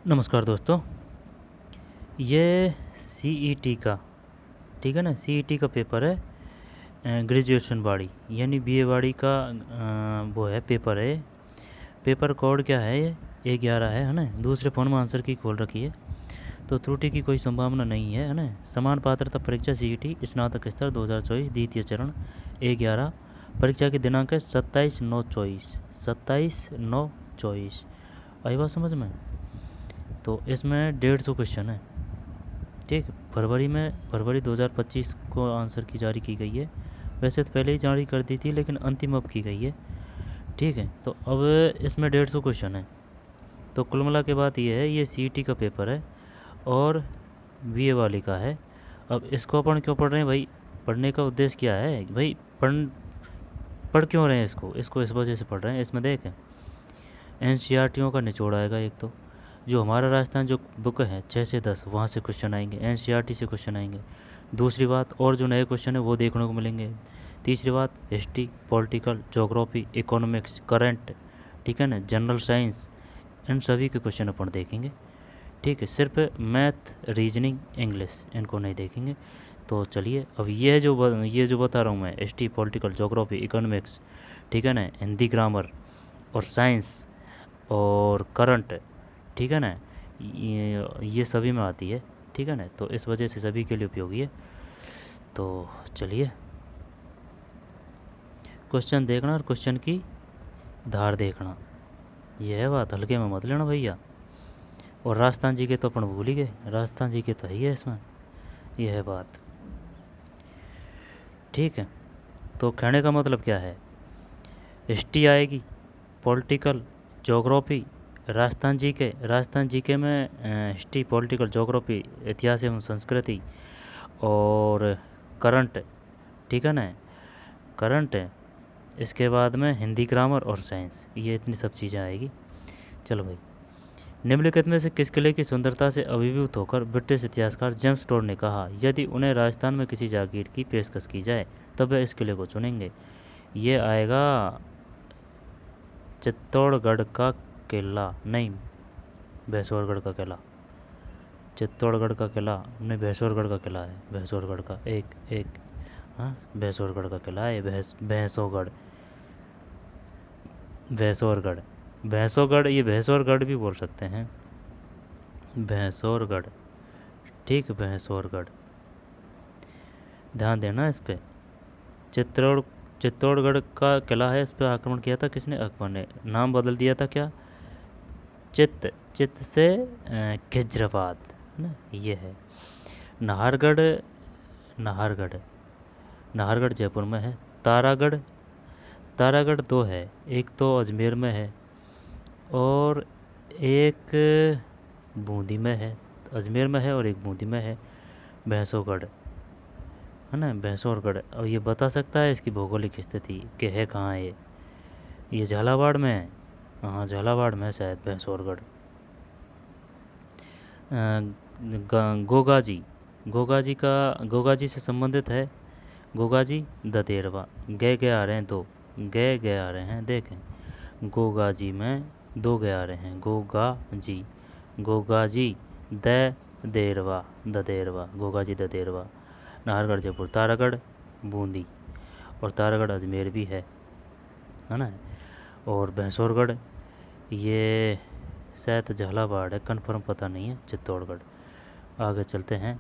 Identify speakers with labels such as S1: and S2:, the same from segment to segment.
S1: नमस्कार दोस्तों। ये सीईटी का, ठीक है ना, सीईटी का पेपर है। ग्रेजुएशन बाड़ी यानी बीए बाड़ी का वो है, पेपर है। पेपर कोड क्या है? ये 11 है ना। दूसरे फ़ोन में आंसर की खोल रखी है, तो त्रुटि की कोई संभावना नहीं है ना। समान पात्रता परीक्षा सीईटी स्नातक स्तर 2024 द्वितीय चरण 11। परीक्षा की दिनांक है 27/9/24। 27/9/24। आई बात समझ में? तो इसमें 150 क्वेश्चन है। ठीक, फरवरी 2025 को आंसर की जारी की गई है। वैसे तो पहले ही जारी कर दी थी, लेकिन अंतिम अब की गई है। ठीक है, तो अब इसमें 150 क्वेश्चन है। तो कुल मिला के बात ये है, ये सीईटी का पेपर है और बीए वाली का है। अब इसको अपन क्यों पढ़ रहे हैं भाई? पढ़ने का उद्देश्य क्या है भाई? पढ़ क्यों रहे हैं इसको? इसको इस वजह से पढ़ रहे हैं, इसमें देखें एनसीईआरटीओं का निचोड़ आएगा। एक तो जो हमारा राजस्थान जो बुक है 6 से 10, वहाँ से क्वेश्चन आएंगे, एनसीईआरटी से क्वेश्चन आएंगे। दूसरी बात, और जो नए क्वेश्चन है वो देखने को मिलेंगे। तीसरी बात, history, political, geography, economics, current, ठीक है ना, जनरल साइंस, इन सभी के क्वेश्चन अपन देखेंगे। ठीक है, सिर्फ मैथ, रीजनिंग, इंग्लिश इनको नहीं देखेंगे। तो चलिए, अब ये जो बता रहा हूँ मैं, हिस्ट्री, पॉलिटिकल, ज्योग्राफी, इकोनॉमिक्स, ठीक है ना, हिंदी ग्रामर और साइंस और करंट, ठीक है ना, ये सभी में आती है। ठीक है ना, तो इस वजह से सभी के लिए उपयोगी है। तो चलिए, क्वेश्चन देखना और क्वेश्चन की धार देखना, यह है बात। हल्के में मत लेना भैया। और राजस्थान जी के तो अपन भूल ही गए, राजस्थान जी के तो है ही है इसमें, यह है बात। ठीक है, तो कहने का मतलब क्या है? हिस्ट्री आएगी, पॉलिटिकल, ज्योग्राफी, राजस्थान जी के में हिस्ट्री, पॉलिटिकल, ज्योग्राफी, इतिहास एवं संस्कृति और करंट, ठीक है ना, करंट है। इसके बाद में हिंदी ग्रामर और साइंस, ये इतनी सब चीज़ें आएगी। चलो भाई, निम्नलिखित में से किस किले की सुंदरता से अभिभूत होकर ब्रिटिश इतिहासकार जेम्स टोड ने कहा यदि उन्हें राजस्थान में किसी जागीर की पेशकश की जाए तब वे इस किले को चुनेंगे? ये आएगा चित्तौड़गढ़ का किला, नहीं भैंसवाड़गढ़ का किला। चित्तौड़गढ़ का किला नहीं, भैंसवाड़गढ़ का किला है। भैंसवाड़गढ़ का एक एक हाँ, भैंसवाड़गढ़ का किला है। भैंसोगढ़, भैंसौरगढ़, भैंसोगढ़, ये भैंसौरगढ़ भी बोल सकते हैं, भैंसौरगढ़। ठीक, भैंसौरगढ़, ध्यान देना इस पे। चित्तौड़ चित्तौड़गढ़ का किला है, इस पे आक्रमण किया था किसने? अकबर ने। नाम बदल दिया था क्या? चित्त से खिजराबाद, है ना, ये है। नाहरगढ़, नाहरगढ़, नाहरगढ़ जयपुर में है। तारागढ़, तारागढ़ दो है, एक तो अजमेर में है और एक बूंदी में है। अजमेर में है और एक बूंदी में है। भैंसोगढ़, है ना, भैंसौरगढ़। अब ये बता सकता है इसकी भौगोलिक स्थिति कि है कहाँ है ये झालावाड़ में है। हाँ, झालावाड़ में है शायद भैंसौरगढ़। गोगाजी, गोगाजी से संबंधित है। गोगाजी ददेरवा, गए आ रहे हैं दो, गए आ रहे हैं, देखें गोगाजी में दो गए आ रहे हैं। गोगाजी, गोगाजी देरवा, ददेरवा, गोगाजी ददेरवा। नाहरगढ़ जयपुर, तारागढ़ बूंदी और तारागढ़ अजमेर भी है ना। और भैंसौरगढ़ ये शायद झालावाड़ है, कन्फर्म पता नहीं है। चित्तौड़गढ़। आगे चलते हैं।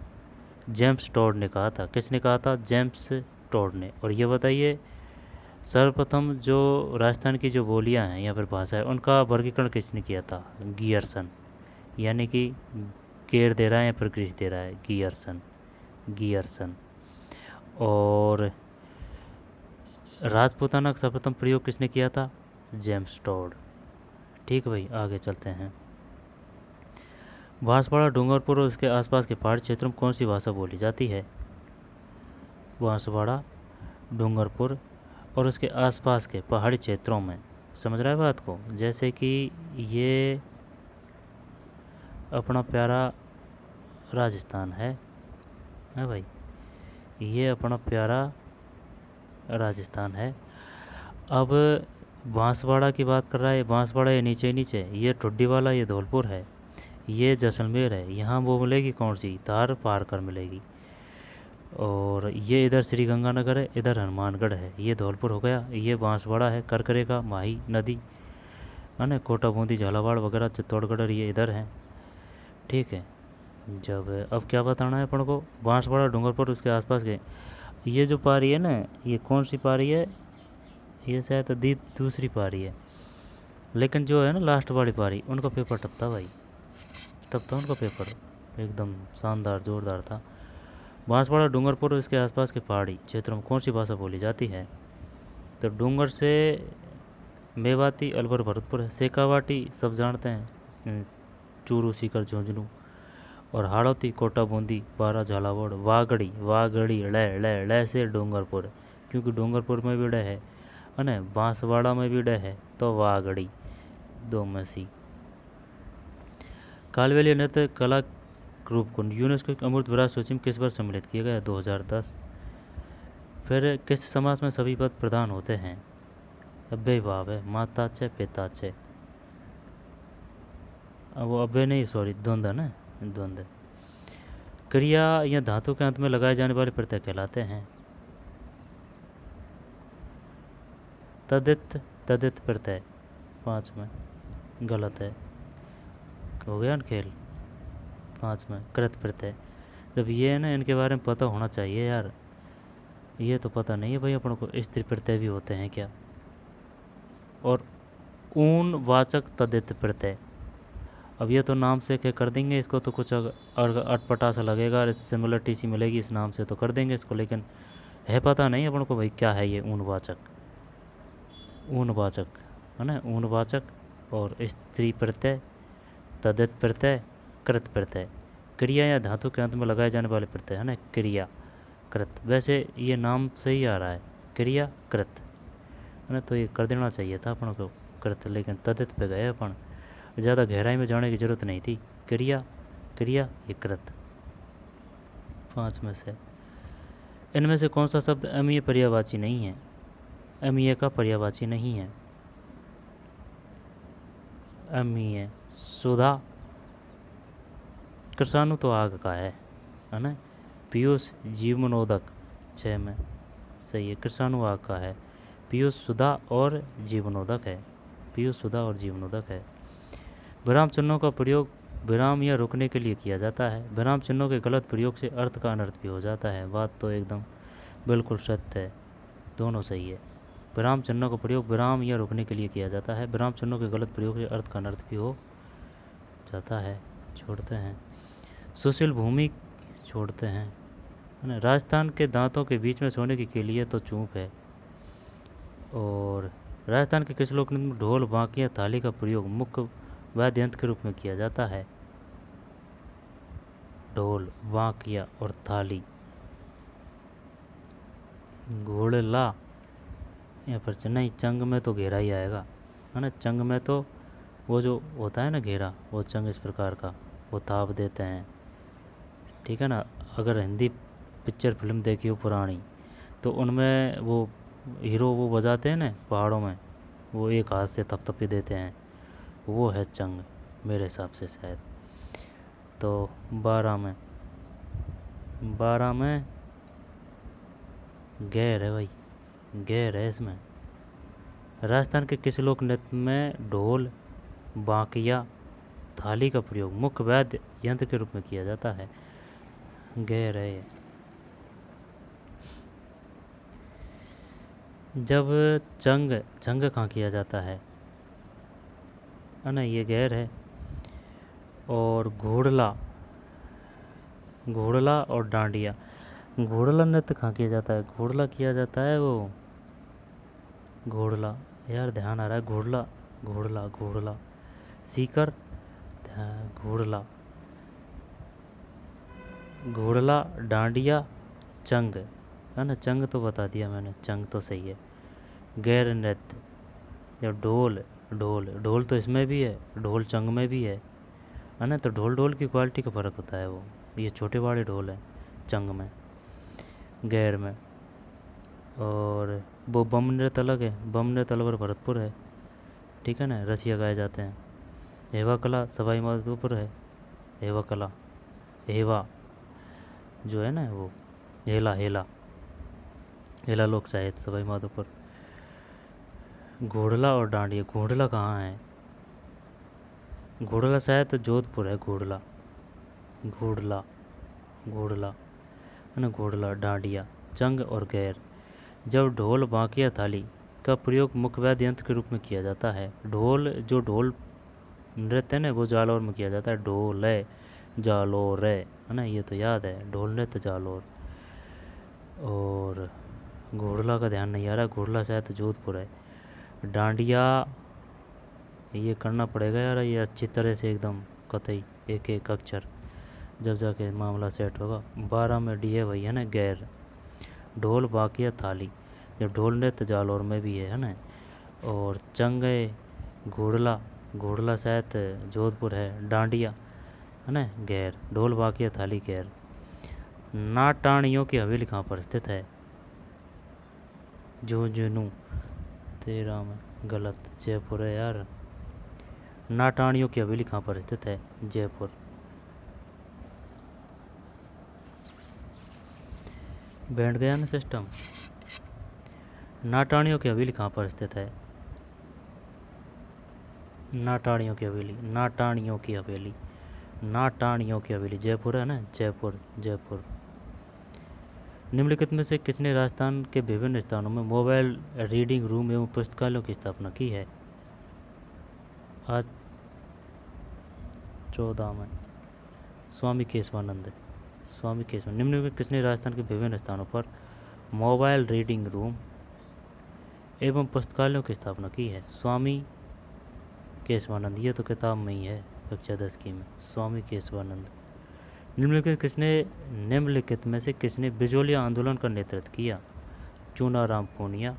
S1: जेम्स टोड ने कहा था, किसने कहा था? जेम्स टोड ने। और ये बताइए, सर्वप्रथम जो राजस्थान की जो बोलियां हैं या फिर भाषा है, उनका वर्गीकरण किसने किया था? गियर्सन, यानी कि गेर दे रहा है या फिर ग्रीस दे रहा है, गियर्सन, गियर्सन। और राजपूताना का सर्वप्रथम प्रयोग किसने किया था? James Tod. ठीक भाई, आगे चलते हैं। बांसवाड़ा, डूंगरपुर और उसके आसपास के पहाड़ी क्षेत्रों में कौन सी भाषा बोली जाती है? बांसवाड़ा, डूंगरपुर और उसके आसपास के पहाड़ी क्षेत्रों में, समझ रहा है बात को? जैसे कि ये अपना प्यारा राजस्थान है भाई, ये अपना प्यारा राजस्थान है। अब बांसवाड़ा की बात कर रहा है, बांसवाड़ा ये नीचे नीचे, ये ठुड्डी वाला ये धौलपुर है, ये जैसलमेर है, यहाँ वो मिलेगी कौन सी, धार पार कर मिलेगी। और ये इधर श्री गंगानगर है, इधर हनुमानगढ़ है, ये धौलपुर हो गया, ये बांसवाड़ा है, करकरेगा, माही नदी है ना, कोटा बूंदी झालावाड़ वगैरह चित्तौड़गढ़ ये इधर है। ठीक है। जब अब क्या बताना है अपन को, बांसवाड़ा डूंगरपुर उसके आसपास के, ये जो पारी है ना, ये कौन सी पारी है, ये शायद दूसरी पारी है। लेकिन जो है ना लास्ट वाली पारी, उनका पेपर टपता भाई, टपता उनका पेपर, एकदम शानदार ज़ोरदार था। बांसवाड़ा डूंगरपुर इसके आसपास के पहाड़ी क्षेत्रों में कौन सी भाषा बोली जाती है? तो डूंगर से मेवाती, अलवर, भरतपुर है। शेखावाटी सब जानते हैं, चूरू, सीकर, झुंझुनू। और हाड़ौती, कोटा बूंदी, बारा, झालावाड़। वागड़ी, वागड़ी ड़ से डूंगरपुर, क्योंकि डूंगरपुर में भी ड़ है ना, बांसवाड़ा में भी ड़ है, तो वागड़ी, दो में सी। कालबेलिया नृत्य कला रूप को यूनेस्को की अमूर्त विरासत सूची में किस वर्ष सम्मिलित किया गया? 2010। फिर किस समाज में सभी पद प्रधान होते हैं? अव्यय भाव है, माताचे, पिताचे। वो अव्यय नहीं, सॉरी, द्वंद है ना, द्वंद। क्रिया या धातु के अंत में लगाए जाने वाले प्रत्यय कहलाते हैं? तदित, तदित प्रत्यय। 5 में गलत है, हो गया ना खेल। 5 में कृत प्रत्यय। जब ये है ना, इनके बारे में पता होना चाहिए यार, ये तो पता नहीं है भाई अपन को, स्त्री प्रत्यय भी होते हैं क्या। और ऊन वाचक तदित प्रत्यय, अब ये तो नाम से क्या कर देंगे इसको, तो कुछ अटपटा सा लगेगा, और सिमिलरिटी सी मिलेगी इस नाम से, तो कर देंगे इसको, लेकिन है पता नहीं अपन को भाई क्या है ये ऊनवाचक। ऊनवाचक है ना, ऊनवाचक। और स्त्री प्रत्यय, तदित प्रत्यय, कृत प्रत्यय। क्रिया या धातु के अंत में लगाए जाने वाले प्रत्यय है ना, क्रिया, कृत। वैसे ये नाम से ही आ रहा है, क्रिया, कृत है ना, तो ये कर देना चाहिए था अपन को कृत, लेकिन तदित पे गए अपन, ज़्यादा गहराई में जाने की ज़रूरत नहीं थी। क्रिया, क्रिया, ये कृत। 5 में से इनमें से कौन सा शब्द अमीय पर्यायवाची नहीं है? अमीय का पर्यायवाची नहीं है। अमीय, सुधा, कृषाणु तो आग का है ना। पीयूष, जीवनोदक, 6 में सही है, कृषाणु आग का है। पीयूष सुधा और जीवनोदक है, पीयूष सुधा और जीवनोदक है। विराम चिन्हों का प्रयोग विराम या रुकने के लिए किया जाता है। विराम चिन्हों के गलत प्रयोग से अर्थ का अनर्थ भी हो जाता है। बात तो एकदम बिल्कुल सत्य है, दोनों सही है। विराम चिन्हों का प्रयोग विराम या रुकने के लिए किया जाता है। विराम चिन्हों के गलत प्रयोग से अर्थ का अनर्थ भी हो जाता है। छोड़ते हैं। सुशील भूमि छोड़ते हैं है ना। राजस्थान के दांतों के बीच में सोने के लिए तो चूप है। और राजस्थान के किस लोक नृत्य में ढोल, बांकिया, थाली का प्रयोग मुख्य वाद्य यंत्र के रूप में किया जाता है? ढोल, बांकिया और थाली। घोड़ला यहाँ पर नहीं, चंग में तो घेरा ही आएगा है ना। चंग में तो वो जो होता है ना घेरा, वो चंग इस प्रकार का वो थाप देते हैं, ठीक है ना। अगर हिंदी पिक्चर फिल्म देखी हो पुरानी, तो उनमें वो हीरो वो बजाते हैं ना पहाड़ों में, वो एक हाथ से थपथपी देते हैं, वो है चंग मेरे हिसाब से शायद। तो 12 में गैर है भाई, गैर है इसमें। राजस्थान के किस लोक नृत्य में ढोल, बांकिया, थाली का प्रयोग मुख्य वाद्य यंत्र के रूप में किया जाता है? गैर है ये। जब चंग, चंग कहाँ किया जाता है ना, ये गैर है। और घोड़ला, घोड़ला और डांडिया, घोड़ला नृत्य कहाँ किया जाता है? घोड़ला किया जाता है वो, घोड़ला यार ध्यान आ रहा है, घोड़ला, घोड़ला, घोड़ला, सीकर, घोड़ला, घोड़ला, डांडिया, चंग है ना। चंग तो बता दिया मैंने, चंग तो सही है। गैर नृत्य, जब ढोल, ढोल, ढोल तो इसमें भी है, ढोल चंग में भी है ना। तो ढोल ढोल की क्वालिटी का फ़र्क होता है, वो ये छोटे बड़े ढोल हैं चंग में, गैर में। और वो बम नृत्य अलग है, बम नृत्य अलवर भरतपुर है, ठीक है ना, रसिया गाए जाते हैं। हेवा कला सवाई माधोपुर है, हेवा कला, हेवा जो है ना वो, हेला हेला, हेला लोक साहित्य सवाई माधोपुर। घोड़ला और डांडिया, घोड़ला कहाँ है? घोड़ला शायद तो जोधपुर है, घोड़ला, घोड़ला, घोड़ला है ना, घोड़ला। डांडिया, चंग और गैर। जब ढोल बांकिया थाली का प्रयोग मुख्य वाद्य यंत्र के रूप में किया जाता है। ढोल, जो ढोल नृत्य है ना वो जालौर में किया जाता है। ढोल है, जालोर है ना, ये तो याद है, ढोल नृत्य जालोर। और घोड़ला का ध्यान नहीं आ रहा, घोड़ला शायद तो जोधपुर है। डांडिया, ये करना पड़ेगा यार, ये अच्छी तरह से एकदम कतई एक एक अक्षर, जब जाके मामला सेट होगा। 12 में डी है वही है ना, गैर। ढोल बाकिया थाली, जब ढोल नृत्य जालौर में भी है ना। और चंगे, घोड़ला, घोड़ला शायद जोधपुर है। डांडिया है ना, गैर। ढोल बाकिया थाली, गैर। नाटाणियों की हवेली कहाँ पर स्थित है? झुंझुनू, 13 में, गलत, जयपुर है यार। नाटाणियों की हवेली कहाँ पर स्थित है? जयपुर। बैठ गया ना सिस्टम। नाटाणियों की हवेली कहाँ पर स्थित है? नाटाणियों की हवेली, नाटाणियों की हवेली, नाटाणियों की हवेली, जयपुर है ना, जयपुर, जयपुर। निम्नलिखित में से किसने राजस्थान के विभिन्न स्थानों में मोबाइल रीडिंग रूम एवं पुस्तकालयों की स्थापना की है? आज 14 में, स्वामी केशवानंद, स्वामी केशव। निम्न में किसने राजस्थान के विभिन्न स्थानों पर मोबाइल रीडिंग रूम एवं पुस्तकालयों की स्थापना की है? स्वामी केशवानंद, ये तो किताब में ही है, कक्षा 10 की में, स्वामी केशवानंद। निम्नलिखित में से किसने बिजोलिया आंदोलन का नेतृत्व किया? चूनाराम पूनिया।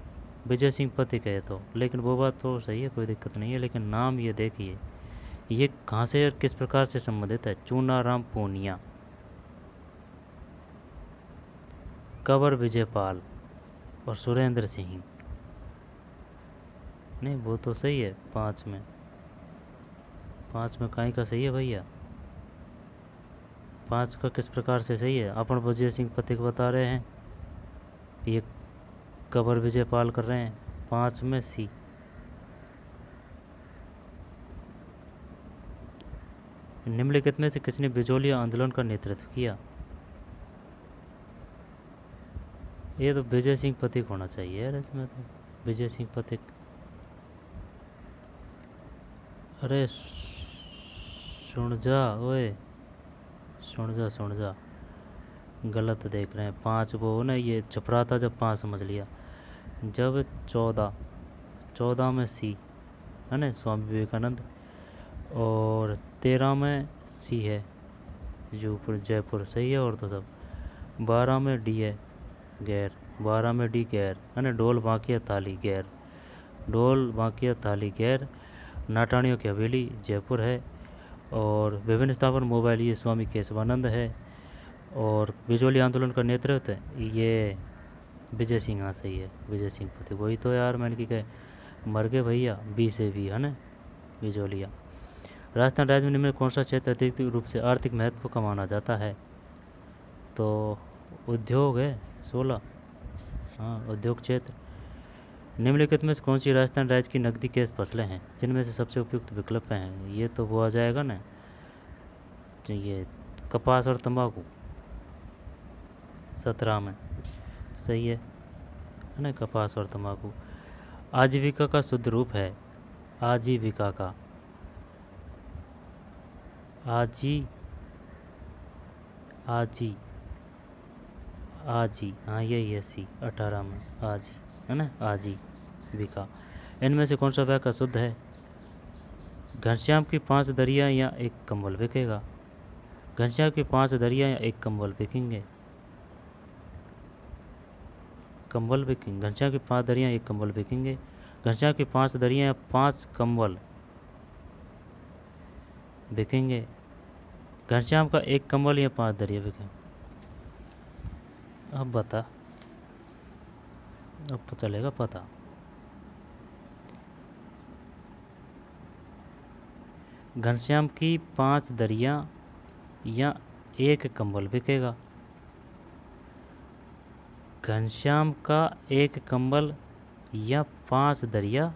S1: विजय सिंह पथिक है तो, लेकिन वो बात तो सही है, कोई दिक्कत नहीं है, लेकिन नाम ये देखिए, ये कहाँ से और किस प्रकार से संबंधित है? चूनाराम पूनिया। कंवर विजयपाल और सुरेंद्र सिंह, नहीं वो तो सही है। 5 में, 5 में कहीं का सही है भैया? 5 का किस प्रकार से सही है? अपन विजय सिंह पथिक बता रहे हैं, ये कंवर विजयपाल कर रहे हैं। 5 में सी। निम्नलिखित में से किसने बिजोलिया आंदोलन का नेतृत्व किया? ये तो विजय सिंह पथिक होना चाहिए यार इसमें तो, विजय सिंह पथिक। अरे सुन जा ओए, सुन जा, सुन जा, गलत देख रहे हैं। 5 वो ना, ये छपरा था जब 5 समझ लिया। जब 14, 14 में सी है ना, स्वामी विवेकानंद। और 13 में सी है, जयपुर, जयपुर सही है। और तो सब 12 में डी है, गैर। 12 में डी, गैर है ना। ढोल बांकिया थाली, गैर। ढोल बांकिया थाली, गैर। नाटाणियों की हवेली, जयपुर है। और विभिन्न स्थापन मोबाइल, ये स्वामी केशवानंद है। और बिजोली आंदोलन का नेतृत्व ये विजय सिंह, हाँ सही है, विजय सिंह पथिक। वही तो यार मैंने की कहे, मर गए भैया, बी से भी है ना, बिजोलिया। राजस्थान राज्य में निम्न कौन सा क्षेत्र अतिरिक्त रूप से आर्थिक महत्व का माना जाता है? तो उद्योग है, 16, हाँ उद्योग क्षेत्र। निम्नलिखित में से कौन सी राजस्थान राज्य की नकदी कैश फसलें हैं जिनमें से सबसे उपयुक्त विकल्प हैं? ये तो वो आ जाएगा ना, ये कपास और तंबाकू, 17 में सही है ना, कपास और तंबाकू। आजीविका का शुद्ध रूप है? आजीविका का, आजी, आजी, आजी, हाँ यही है सी, 18 में, आजी है ना, आजीविका। इनमें से कौन सा वाक्य शुद्ध है? घनश्याम की 5 दरिया या एक कंबल बिकेगा? घनश्याम की 5 दरिया या एक कंबल बिकेंगे? कंबल बिकेंगे। घनश्याम की 5 दरिया एक कंबल बिकेंगे। घनश्याम की 5 दरिया या 5 कंबल बिकेंगे। घनश्याम का एक कंबल या 5 दरिया बिकेंगे? अब बता, अब तो चलेगा पता। घनश्याम की 5 दरिया या एक कंबल बिकेगा। घनश्याम का एक कंबल या 5 दरियाँ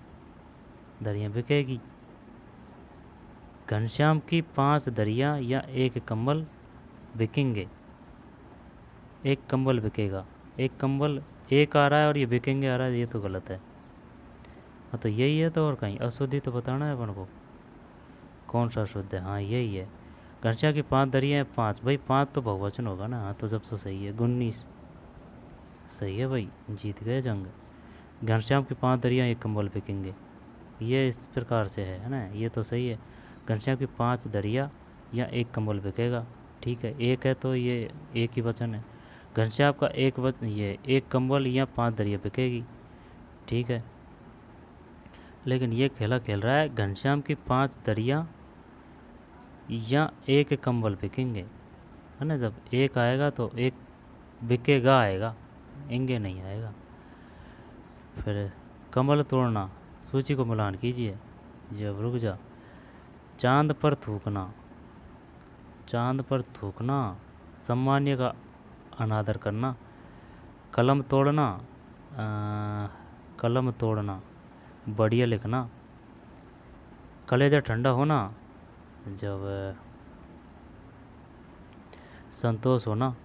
S1: बिकेगी। घनश्याम की 5 दरियाँ या एक कंबल बिकेंगे। एक कंबल बिकेगा, एक कंबल एक आ रहा है और ये बिकेंगे आ रहा है, ये तो गलत है। हाँ तो यही है, तो और कहीं अशुद्धि तो बताना है अपन को, कौन सा शुद्ध है। हाँ यही है, घनश्याम की 5 दरियाँ हैं 5, भाई 5 तो बहुवचन होगा ना। हाँ तो जब तो सही है, 19 सही है भाई, जीत गए जंग। घनश्याम की 5 दरियाँ एक कंबल बिकेंगे, ये इस प्रकार से है ना, ये तो सही है। घनश्याम की 5 दरिया या एक कंबल बिकेगा, ठीक है, एक है तो ये एक ही वचन है। घनश्याम का एक वचन, ये एक कंबल या 5 दरिया बिकेगी, ठीक है। लेकिन ये खेला खेल रहा है घनश्याम की 5 दरिया या एक कंबल बिकेंगे, है ना। जब एक आएगा तो एक बिकेगा आएगा, इंगे नहीं आएगा। फिर कमल तोड़ना, सूची को मिलान कीजिए। जब रुक जा, चांद पर थूकना, चांद पर थूकना, सम्मान्य का अनादर करना। कलम तोड़ना, कलम तोड़ना, बढ़िया लिखना। कलेजा ठंडा होना, जब संतोष होना।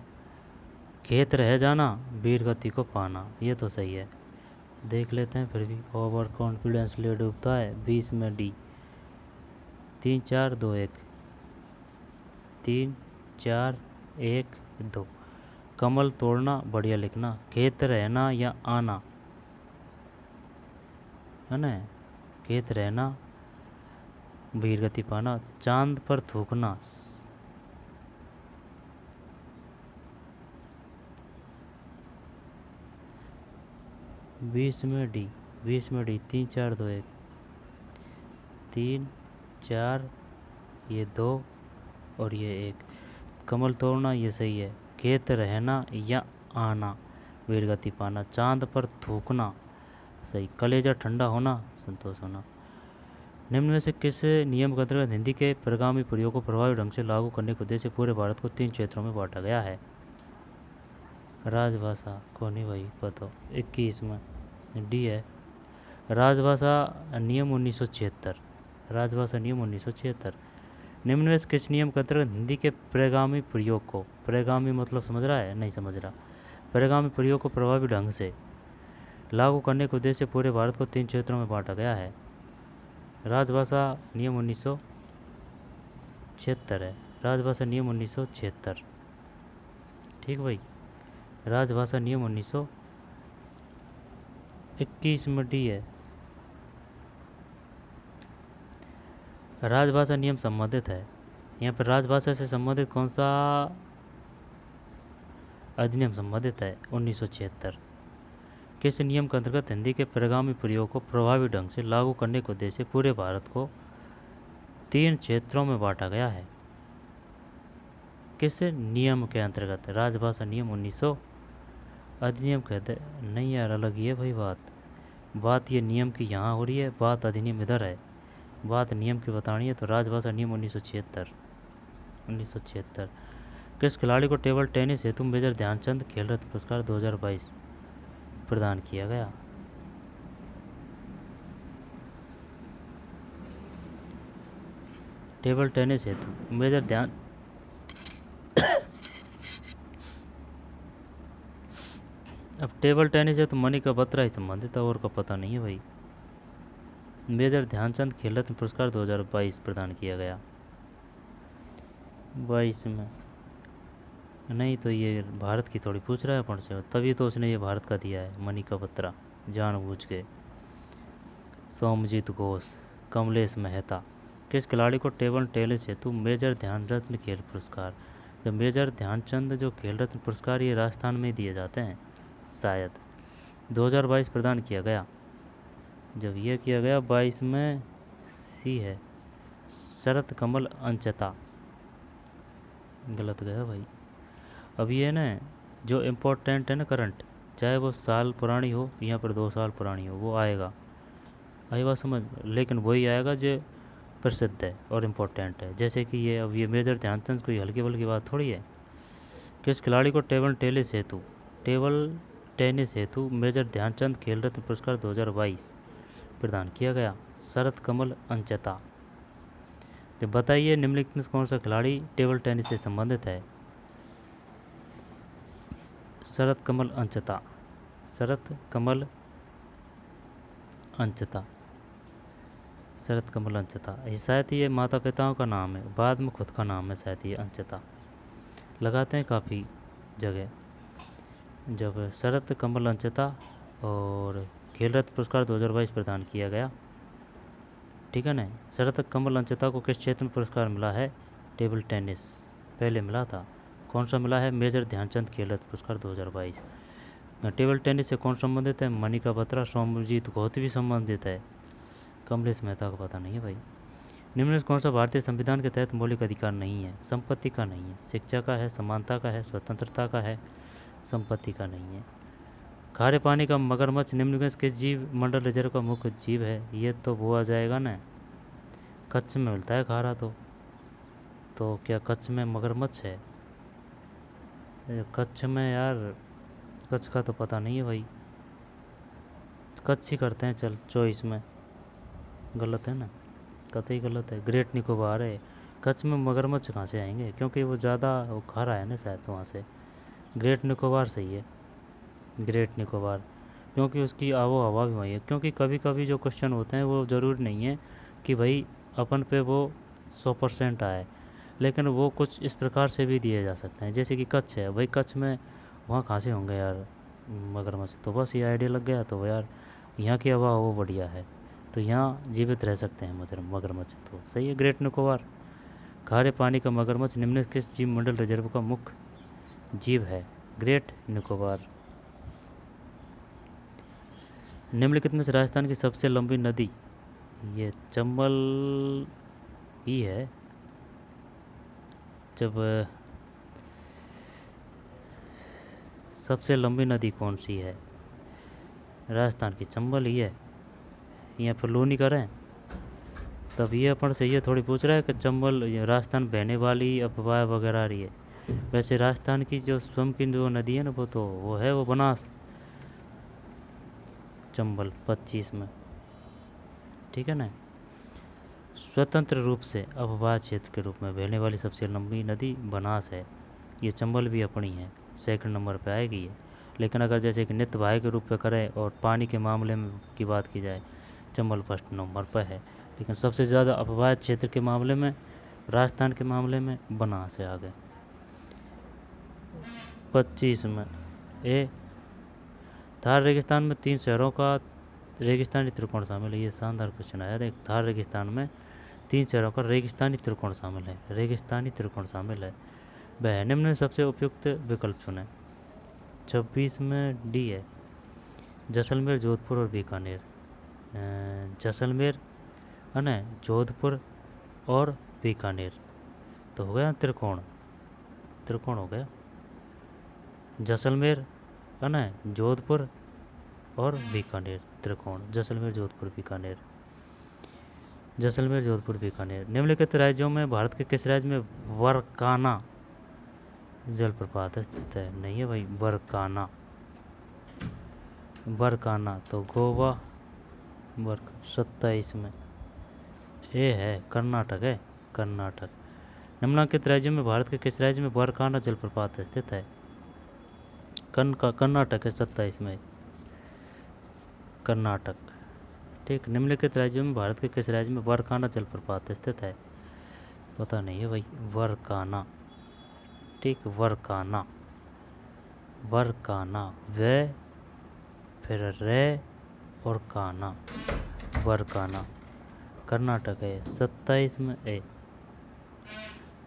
S1: खेत रह जाना, वीर गति को पाना, ये तो सही है। देख लेते हैं फिर भी, ओवर कॉन्फिडेंस ले डूबता है। 20 में डी, 3 4 2 1, 3 4 1 2। कमल तोड़ना, बढ़िया लिखना। खेत रहना या आना, है ना, खेत रहना, वीर गति पाना। चांद पर थूकना, 20 में डी, 20 में डी, 3 4 2 1, 3 4 ये 2 और ये 1। कमल तोड़ना ये सही है। खेत रहना या आना, वीर गति पाना। चांद पर थूकना सही। कलेजा ठंडा होना, संतोष होना। निम्न में से किस नियम के अंतर्गत हिंदी के परगामी प्रयोग को प्रभावी ढंग से लागू करने के उद्देश्य पूरे भारत को 3 क्षेत्रों में बांटा गया है। राजभाषा को नहीं भाई पता, 21 में डी है। राजभाषा नियम 1976, राजभाषा नियम 1976। निम्न में से किस नियम के अंतर्गत हिंदी के प्रगामी प्रयोग को, प्रगामी मतलब समझ रहा है, नहीं समझ रहा, प्रगामी प्रयोग को प्रभावी ढंग से लागू करने के उद्देश्य पूरे भारत को 3 क्षेत्रों में बांटा गया है। राजभाषा नियम 1976 है, राजभाषा नियम 1976, ठीक भाई। राजभाषा नियम 1921 में डी है। राजभाषा नियम संबंधित है, यहाँ पर राजभाषा से संबंधित कौन सा अधिनियम संबंधित है, 1976। किस नियम के अंतर्गत हिंदी के प्रगामी प्रयोग को प्रभावी ढंग से लागू करने के उद्देश्य पूरे भारत को 3 क्षेत्रों में बांटा गया है। किस नियम के अंतर्गत, राजभाषा नियम 1900 अधिनियम कहते नहीं यार, अलग ही है भाई बात ये नियम की यहाँ हो रही है, बात अधिनियम इधर है, बात नियम की बतानी है। तो राजभाषा नियम 1976। किस खिलाड़ी को टेबल टेनिस हेतु मेजर ध्यानचंद खेल रत्न पुरस्कार 2022 प्रदान किया गया। टेबल टेनिस हेतु मेजर ध्यान अब टेबल टेनिस है तो मणिका बत्रा ही संबंधित है, और का पता नहीं है भाई। मेजर ध्यानचंद खेल रत्न पुरस्कार 2022 प्रदान किया गया। 22 में नहीं, तो ये भारत की थोड़ी पूछ रहा है अपन से, तभी तो उसने ये भारत का दिया है, मणिका बत्रा जानबूझ के। सोमजीत घोष, कमलेश मेहता। किस खिलाड़ी को टेबल टेनिस हेतु मेजर ध्यानरत्न खेल पुरस्कार, जो मेजर ध्यानचंद जो खेल रत्न पुरस्कार ये राजस्थान में दिए जाते हैं शायद, 2022 प्रदान किया गया। जब ये किया गया 22 में सी है, शरत कमल अंचता, गलत गया भाई। अब ये ना जो इम्पोर्टेंट है ना करंट, चाहे वो साल पुरानी हो, यहाँ पर 2 साल पुरानी हो, वो आएगा, आई बात समझ। लेकिन वही आएगा जो प्रसिद्ध है और इम्पोर्टेंट है। जैसे कि ये अब ये मेजर ध्यानचंद कोई हल्की फुल्की बात थोड़ी है। किस खिलाड़ी को टेबल टेनिस हेतु मेजर ध्यानचंद खेल रत्न पुरस्कार 2022 प्रदान किया गया? शरत कमल अंचता। तो बताइए निम्नलिखित में कौन सा खिलाड़ी टेबल टेनिस से संबंधित है? शरत कमल अंचता। शरत कमल अंचता। शरत कमल अंचता। शायद ये माता पिताओं का नाम है, बाद में खुद का नाम है शायद ये अंचता, लगाते हैं काफ़ी जगह। जब शरत कमल अंचता और खेल रत्न पुरस्कार 2022 प्रदान किया गया, ठीक है ना। शरत कमल अंचता को किस क्षेत्र में पुरस्कार मिला है? टेबल टेनिस पहले मिला था। कौन सा मिला है? मेजर ध्यानचंद खेल रत्न पुरस्कार 2022। टेबल टेनिस से कौन संबंधित है? मनिका बत्रा, सौम्यजीत कौहत भी संबंधित है, कमलेश मेहता का पता नहीं है भाई। निम्न में कौन सा भारतीय संविधान के तहत मौलिक अधिकार नहीं है? संपत्ति का नहीं है, शिक्षा का है, समानता का है, स्वतंत्रता का है, संपत्ति का नहीं है। खारे पानी का मगरमच्छ निम्न में किस जीव मंडल रिजर्व का मुख्य जीव है? ये तो वो आ जाएगा ना, कच्छ में मिलता है खारा। तो क्या कच्छ में मगरमच्छ है? कच्छ में यार, कच्छ का तो पता नहीं है भाई, कच्छ ही करते हैं चल चॉइस में। गलत है ना, कतई गलत है। ग्रेट निकोबार है। कच्छ में मगरमच्छ कहाँ से आएंगे, क्योंकि वो ज़्यादा वो खारा है ना शायद वहाँ से। ग्रेट निकोबार सही है, ग्रेट निकोबार, क्योंकि उसकी आबो हवा भी वही है। क्योंकि कभी कभी जो क्वेश्चन होते हैं वो ज़रूरी नहीं है कि भाई अपन पे वो 100% आए, लेकिन वो कुछ इस प्रकार से भी दिए जा सकते हैं। जैसे कि कच्छ है भाई, कच्छ में वहाँ कहाँ से होंगे यार मगरमच्छ? तो बस ये आइडिया लग गया तो यार यहाँ की हवा वो बढ़िया है, तो यहाँ जीवित रह सकते हैं मगरमच्छ, तो सही है ग्रेट निकोबार। खारे पानी का मगरमच्छ निम्न किस जीव मंडल रिजर्व का मुख्य जीव है? ग्रेट निकोबार। निम्नलिखित में से राजस्थान की सबसे लंबी नदी, ये चंबल ही है। जब सबसे लंबी नदी कौन सी है? राजस्थान की चंबल ही है। यहाँ पर लोनी करें तब ये अपन से ये थोड़ी पूछ रहा है कि चंबल राजस्थान बहने वाली अफवाह वगैरह रही है। वैसे राजस्थान की जो स्वयं की जो नदी है ना वो है वो बनास, चंबल 25 में, ठीक है ना। स्वतंत्र रूप से अफवाह क्षेत्र के रूप में बहने वाली सबसे लंबी नदी बनास है। ये चंबल भी अपनी है, सेकंड नंबर पे आएगी ये। लेकिन अगर जैसे कि नित्य वाह्य के रूप पे करें और पानी के मामले में की बात की जाए, चंबल फर्स्ट नंबर पर है। लेकिन सबसे ज़्यादा अफवाह क्षेत्र के मामले में, राजस्थान के मामले में बनास है आगे 25 में। थार रेगिस्तान में 3 शहरों का रेगिस्तानी त्रिकोण शामिल है। ये शानदार क्वेश्चन आया। देख, थार रेगिस्तान में 3 शहरों का रेगिस्तानी त्रिकोण शामिल है, रेगिस्तानी त्रिकोण शामिल है। वह निम्न में सबसे उपयुक्त विकल्प चुने। 26 में डी है, जैसलमेर, जोधपुर और बीकानेर। जैसलमेर है ना, जोधपुर और बीकानेर, तो हो गया त्रिकोण, त्रिकोण हो गया। जैसलमेर है ना, जोधपुर और बीकानेर, त्रिकोण, जैसलमेर, जोधपुर, बीकानेर, जैसलमेर, जोधपुर, बीकानेर। निम्नलिखित राज्यों में भारत के किस राज्य में वरकाना जलप्रपात स्थित है? नहीं है भाई, बरकाना, बरकाना तो गोवा, 27 में। ए है कर्नाटक है, कर्नाटक। निम्नलिखित राज्यों में भारत के किस राज्य में बरकाना जलप्रपात स्थित है? कर्नाटक है 27 में, कर्नाटक, ठीक। निम्नलिखित राज्यों में भारत के किस राज्य में बरकाना जलप्रपात स्थित है? पता नहीं है भाई, वरकाना, ठीक, वरकाना, वरकाना, वे फिर रे और काना, वरकाना, कर्नाटक है 27 में। ए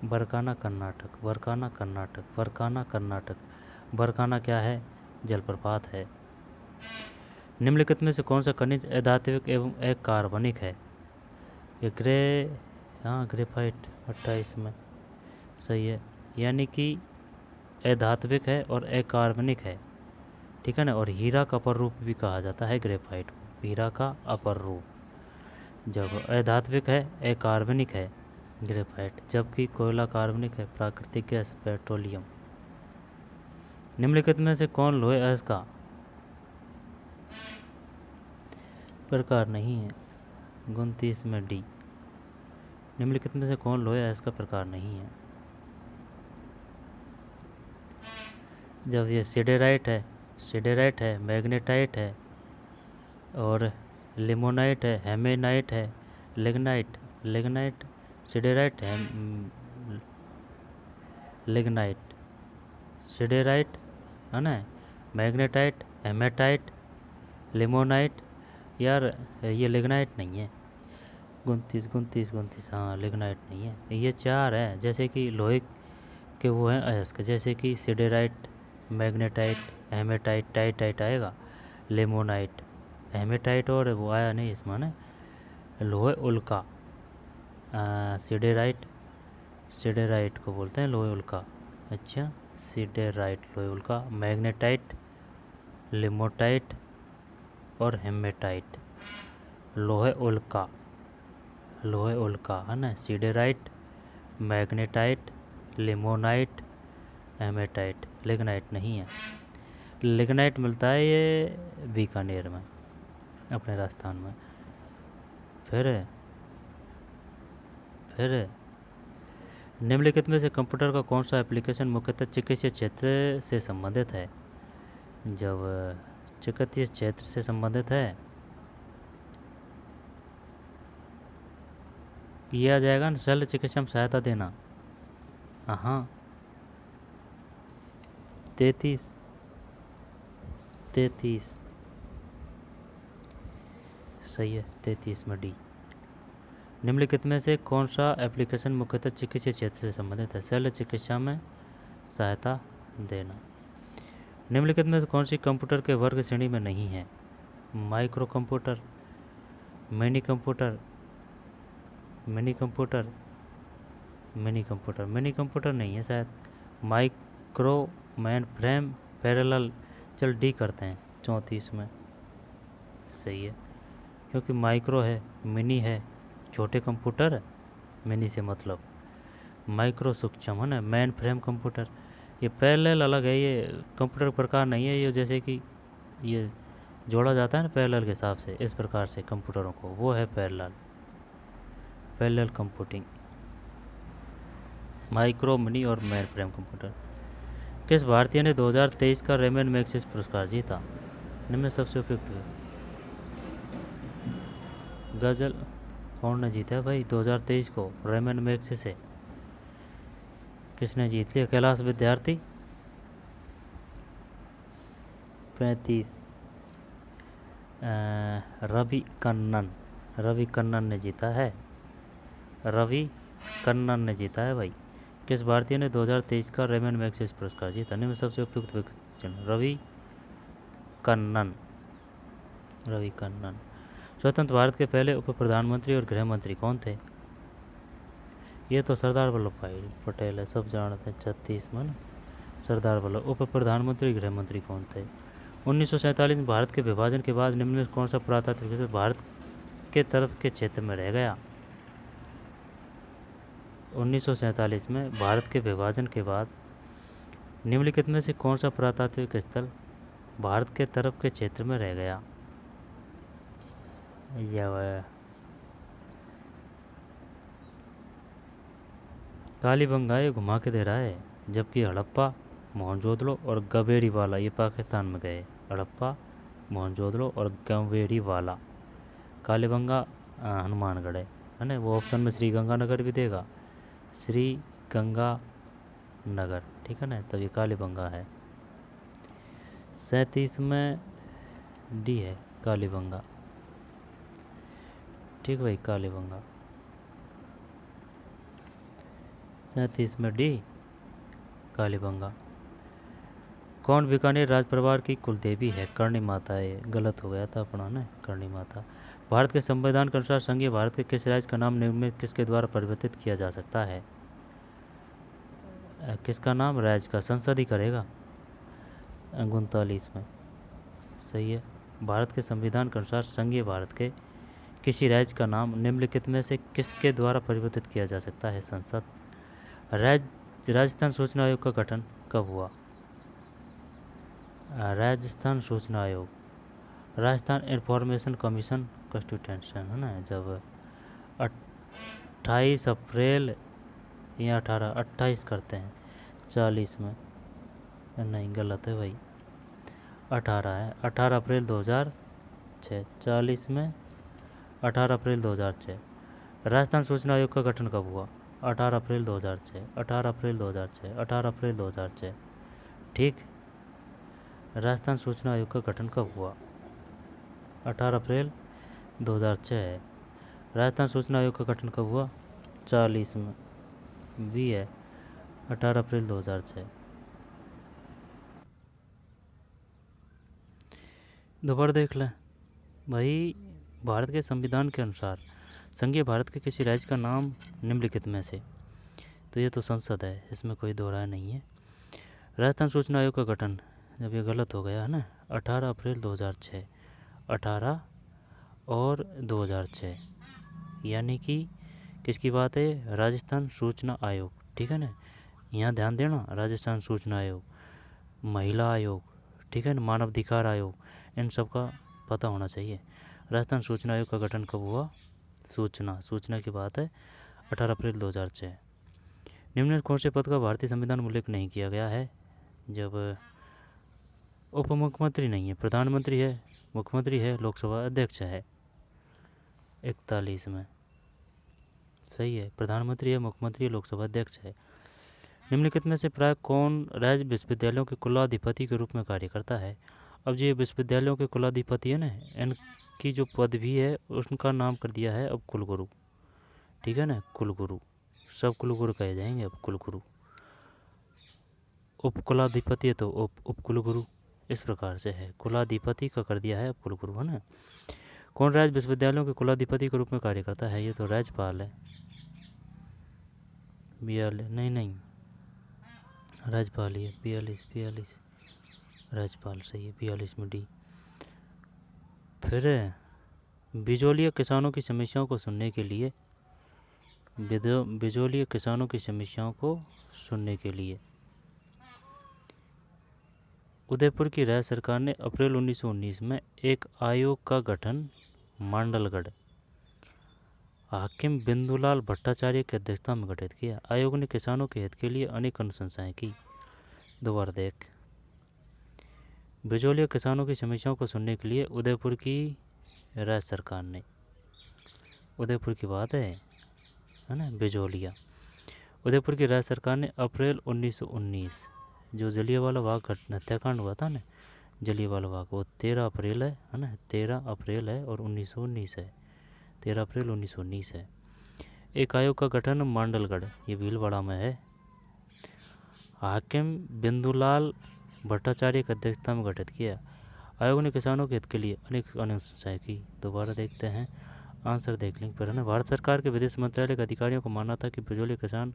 S1: बरकाना कर्नाटक, वरकाना कर्नाटक, वरकाना कर्नाटक। बरकाना क्या है? जलप्रपात है। निम्नलिखित में से कौन सा खनिज अधात्विक एवं अकार्बनिक है? ये ग्रेफाइट 28 में, सही है। यानी कि अधात्विक है और अकार्बनिक है, ठीक है ना। और हीरा का अपर रूप भी कहा जाता है ग्रेफाइट को, हीरा का अपर रूप। जब अधात्विक है, अकार्बनिक है ग्रेफाइट, जबकि कोयला कार्बनिक है, प्राकृतिक गैस पेट्रोलियम। निम्नलिखित में से कौन लोहे अयस्क का प्रकार नहीं है? 29 में डी। निम्नलिखित में से कौन लोहे अयस्क का प्रकार नहीं है? जब ये सिडेराइट है, मैग्नेटाइट है और लिमोनाइट है, हेमेनाइट है, लिग्नाइट, सिडेराइट है, लिग्नाइट, सिडेराइट है ना, मैग्नेटाइट, हेमेटाइट, लिमोनाइट। यार ये लिग्नाइट नहीं है। 29, हाँ लिग्नाइट नहीं है। ये 4 है, जैसे कि लोहे के वो हैं अयस्क, जैसे कि सिडेराइट, मैग्नेटाइट, हेमेटाइट, टाइटाइट आएगा, लिमोनाइट, हेमेटाइट और वो आया नहीं इसमें ना, लोहे उल्का, सिडेराइट को बोलते हैं लोहे उल्का। अच्छा, सिडेराइट लोहे उल्का, मैग्नेटाइट, लिमोटाइट और हेमेटाइट, लोहे उल्का है ना, siderite, magnetite, limonite, hematite. Lignite नहीं है। लिग्नाइट मिलता है ये बीकानेर में, अपने राजस्थान में। फिर निम्नलिखित में से कंप्यूटर का कौन सा एप्लीकेशन मुख्यतः चिकित्सीय क्षेत्र से संबंधित है? जब चिकित्सीय क्षेत्र से संबंधित है, ये आ जाएगा ना, शल्य चिकित्सा में सहायता देना। हाँ 33 सही है, 33 में डी। निम्नलिखित में से कौन सा एप्लीकेशन मुख्यतः चिकित्सीय क्षेत्र से संबंधित है? शल्य चिकित्सा में सहायता देना। निम्नलिखित में से कौन सी कंप्यूटर के वर्ग श्रेणी में नहीं है? Micro computer, mini computer, mini computer नहीं है शायद। Micro, man frame, parallel. चल डी करते हैं 34 में, सही है, क्योंकि माइक्रो है, मिनी है, छोटे कंप्यूटर है, मिनी से मतलब माइक्रो सूक्ष्म है ना, मैन फ्रेम कंप्यूटर। ये पैरेलल अलग है, ये कंप्यूटर प्रकार नहीं है, ये जैसे कि ये जोड़ा जाता है ना पैरेलल के हिसाब से, इस प्रकार से कंप्यूटरों को, वो है पैरेलल कंप्यूटिंग। माइक्रो, मिनी और मैन फ्रेम कंप्यूटर। किस भारतीय ने 2023 का रेमन मैग्सेसे पुरस्कार जीता? इनमें सबसे उपयुक्त है गजल। कौन ने जीता है भाई 2023 को रेमन मैग्सेसे? किसने जीत लिया? कैलाश विद्यार्थी। 35 रवि कन्नन ने जीता है। रवि कन्नन ने जीता है भाई। किस भारतीय ने 2023 का रेमन मैग्सेसे पुरस्कार जीता? निम्न सबसे उपयुक्त विकल्प। रवि कन्नन। स्वतंत्र भारत के पहले उप प्रधानमंत्री और गृह मंत्री कौन थे? ये तो सरदार वल्लभ भाई पटेल है, सब जानते हैं। 36 में ना, सरदार वल्लभ। उप प्रधानमंत्री गृह मंत्री कौन थे? 1947 में भारत के विभाजन के बाद निम्न में कौन सा पुरातात्विक स्थल भारत के तरफ के क्षेत्र में रह गया? 1947 में भारत के विभाजन के बाद निम्नलिखित में से कौन सा पुरातात्विक स्थल भारत के तरफ के क्षेत्र में रह गया? यह कालीबंगा ये घुमा के दे रहा है, जबकि हड़प्पा, मोहनजोदड़ो और गवेरीवाला ये पाकिस्तान में गए। हड़प्पा, मोहनजोदड़ो और गवेरीवाला। कालीबंगा हनुमानगढ़ है ना, वो ऑप्शन में श्री गंगानगर भी देगा, श्री गंगा नगर, ठीक है ना, तो ये कालीबंगा है। 37 में डी है कालीबंगा, ठीक भाई, कालीबंगा। 37 में डी कालीबंगा। कौन बीकानेर राजपरिवार की कुलदेवी है? करणी माता है, गलत हो गया था अपना ना, करणी माता। भारत के संविधान के अनुसार संघीय भारत के किस राज्य का नाम निम्न में किसके द्वारा परिवर्तित किया जा सकता है? किसका नाम? राज्य का, संसद ही करेगा। 39 में, सही है। भारत के संविधान के अनुसार संघीय भारत के किसी राज्य का नाम निम्नलिखित में से किसके द्वारा परिवर्तित किया जा सकता है? संसद। राजस्थान सूचना आयोग का गठन कब हुआ? राजस्थान सूचना आयोग, राजस्थान इंफॉर्मेशन कमीशन कॉन्स्टिट्यूशन है ना, जब 28 अप्रैल या 28 करते हैं 40 में, नहीं गलत है भाई, 18 है, 18 अप्रैल 2006, 40 में 18 अप्रैल 2006। राजस्थान सूचना आयोग का गठन कब हुआ? 18 अप्रैल 2006, 18 अप्रैल 2006, 18 अप्रैल 2006। ठीक, राजस्थान सूचना आयोग का गठन कब हुआ? 18 अप्रैल 2006 है। राजस्थान सूचना आयोग का गठन कब हुआ? 40 में भी है, 18 अप्रैल 2006। दोबारा देख लें भाई। भारत के संविधान के अनुसार संघीय भारत के किसी राज्य का नाम निम्नलिखित में से, तो ये तो संसद है, इसमें कोई दो राय नहीं है। राजस्थान सूचना आयोग का गठन, जब ये गलत हो गया है ना, 18 अप्रैल 2006, 18 और 2006, यानी कि किसकी बात है? राजस्थान सूचना आयोग, ठीक है ना। यहाँ ध्यान देना, राजस्थान सूचना आयोग, महिला आयोग, ठीक है ना, मानवाधिकार आयोग, इन सब का पता होना चाहिए। राजस्थान सूचना आयोग का गठन कब हुआ? सूचना की बात है, 18 अप्रैल 2006। निम्नलिखित कौन से पद का भारतीय संविधान में उल्लेख नहीं किया गया है? जब उप मुख्यमंत्री नहीं है, प्रधानमंत्री है, मुख्यमंत्री है, लोकसभा अध्यक्ष है। 41 में सही है, प्रधानमंत्री है, मुख्यमंत्री है, लोकसभा अध्यक्ष है। निम्नलिखित में से प्राय कौन राज्य विश्वविद्यालयों के कुलाधिपति के रूप में कार्य करता है? अब जो ये विश्वविद्यालयों के कुलाधिपति है ना, इनकी जो पदवी है उनका नाम कर दिया है अब कुलगुरु, ठीक है ना, कुलगुरु, सब कुलगुरु कहे जाएंगे अब, कुलगुरु। उप कुलाधिपति है तो उप कुलगुरु, इस प्रकार से है, कुलाधिपति का कर दिया है अब कुलगुरु, है ना। कौन राज्य विश्वविद्यालयों के कुलाधिपति के रूप में कार्य करता है? ये तो राज्यपाल है, नहीं राज्यपाल ही है, 42 राज्यपाल सही है, 42 में डी। फिर बिजोलिया किसानों की समस्याओं को सुनने के लिए, बिजोलिया किसानों की समस्याओं को सुनने के लिए उदयपुर की राज्य सरकार ने अप्रैल 1919 में एक आयोग का गठन मांडलगढ़ हाकिम बिंदुलाल भट्टाचार्य की अध्यक्षता में गठित किया। आयोग ने किसानों के हित के लिए अनेक अनुशंसाएं की। दोबारा देख, बिजोलिया किसानों की समस्याओं को सुनने के लिए उदयपुर की राज्य सरकार ने, उदयपुर की बात है ना, बिजोलिया, उदयपुर की राज्य सरकार ने अप्रैल 1919, जो जलियांवाला बाग हत्याकांड हुआ था ना, जलियांवाला बाग, वो 13 अप्रैल है ना, 13 अप्रैल है और 1919 है, 13 अप्रैल 1919 है। एक आयोग का गठन मांडलगढ़, ये भीलवाड़ा में है, हाकिम बिंदुलाल भट्टाचार्य की अध्यक्षता में गठित किया। आयोग ने किसानों के हित के लिए अनेक अनुशंसाएं की। दोबारा देखते हैं, आंसर देख लेंगे पर, है ना। भारत सरकार के विदेश मंत्रालय के अधिकारियों को मानना था कि बिजोलिया किसान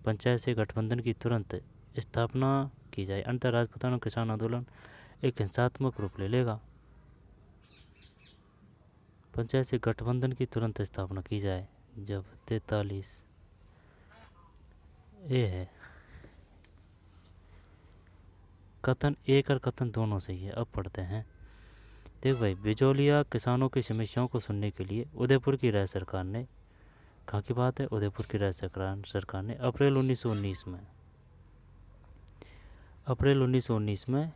S1: पंचायत से गठबंधन की तुरंत स्थापना की जाए, अंतर राजपूताना किसान आंदोलन एक हिंसात्मक रूप ले लेगा। पंचायत से गठबंधन की तुरंत स्थापना की जाए, जब 43 ये है। कथन एक और कथन दोनों सही है। अब पढ़ते हैं, देख भाई, बिजोलिया किसानों की समस्याओं को सुनने के लिए उदयपुर की राज्य सरकार ने, कहाँ की बात है, उदयपुर की राज्य सरकार ने अप्रैल 1919 में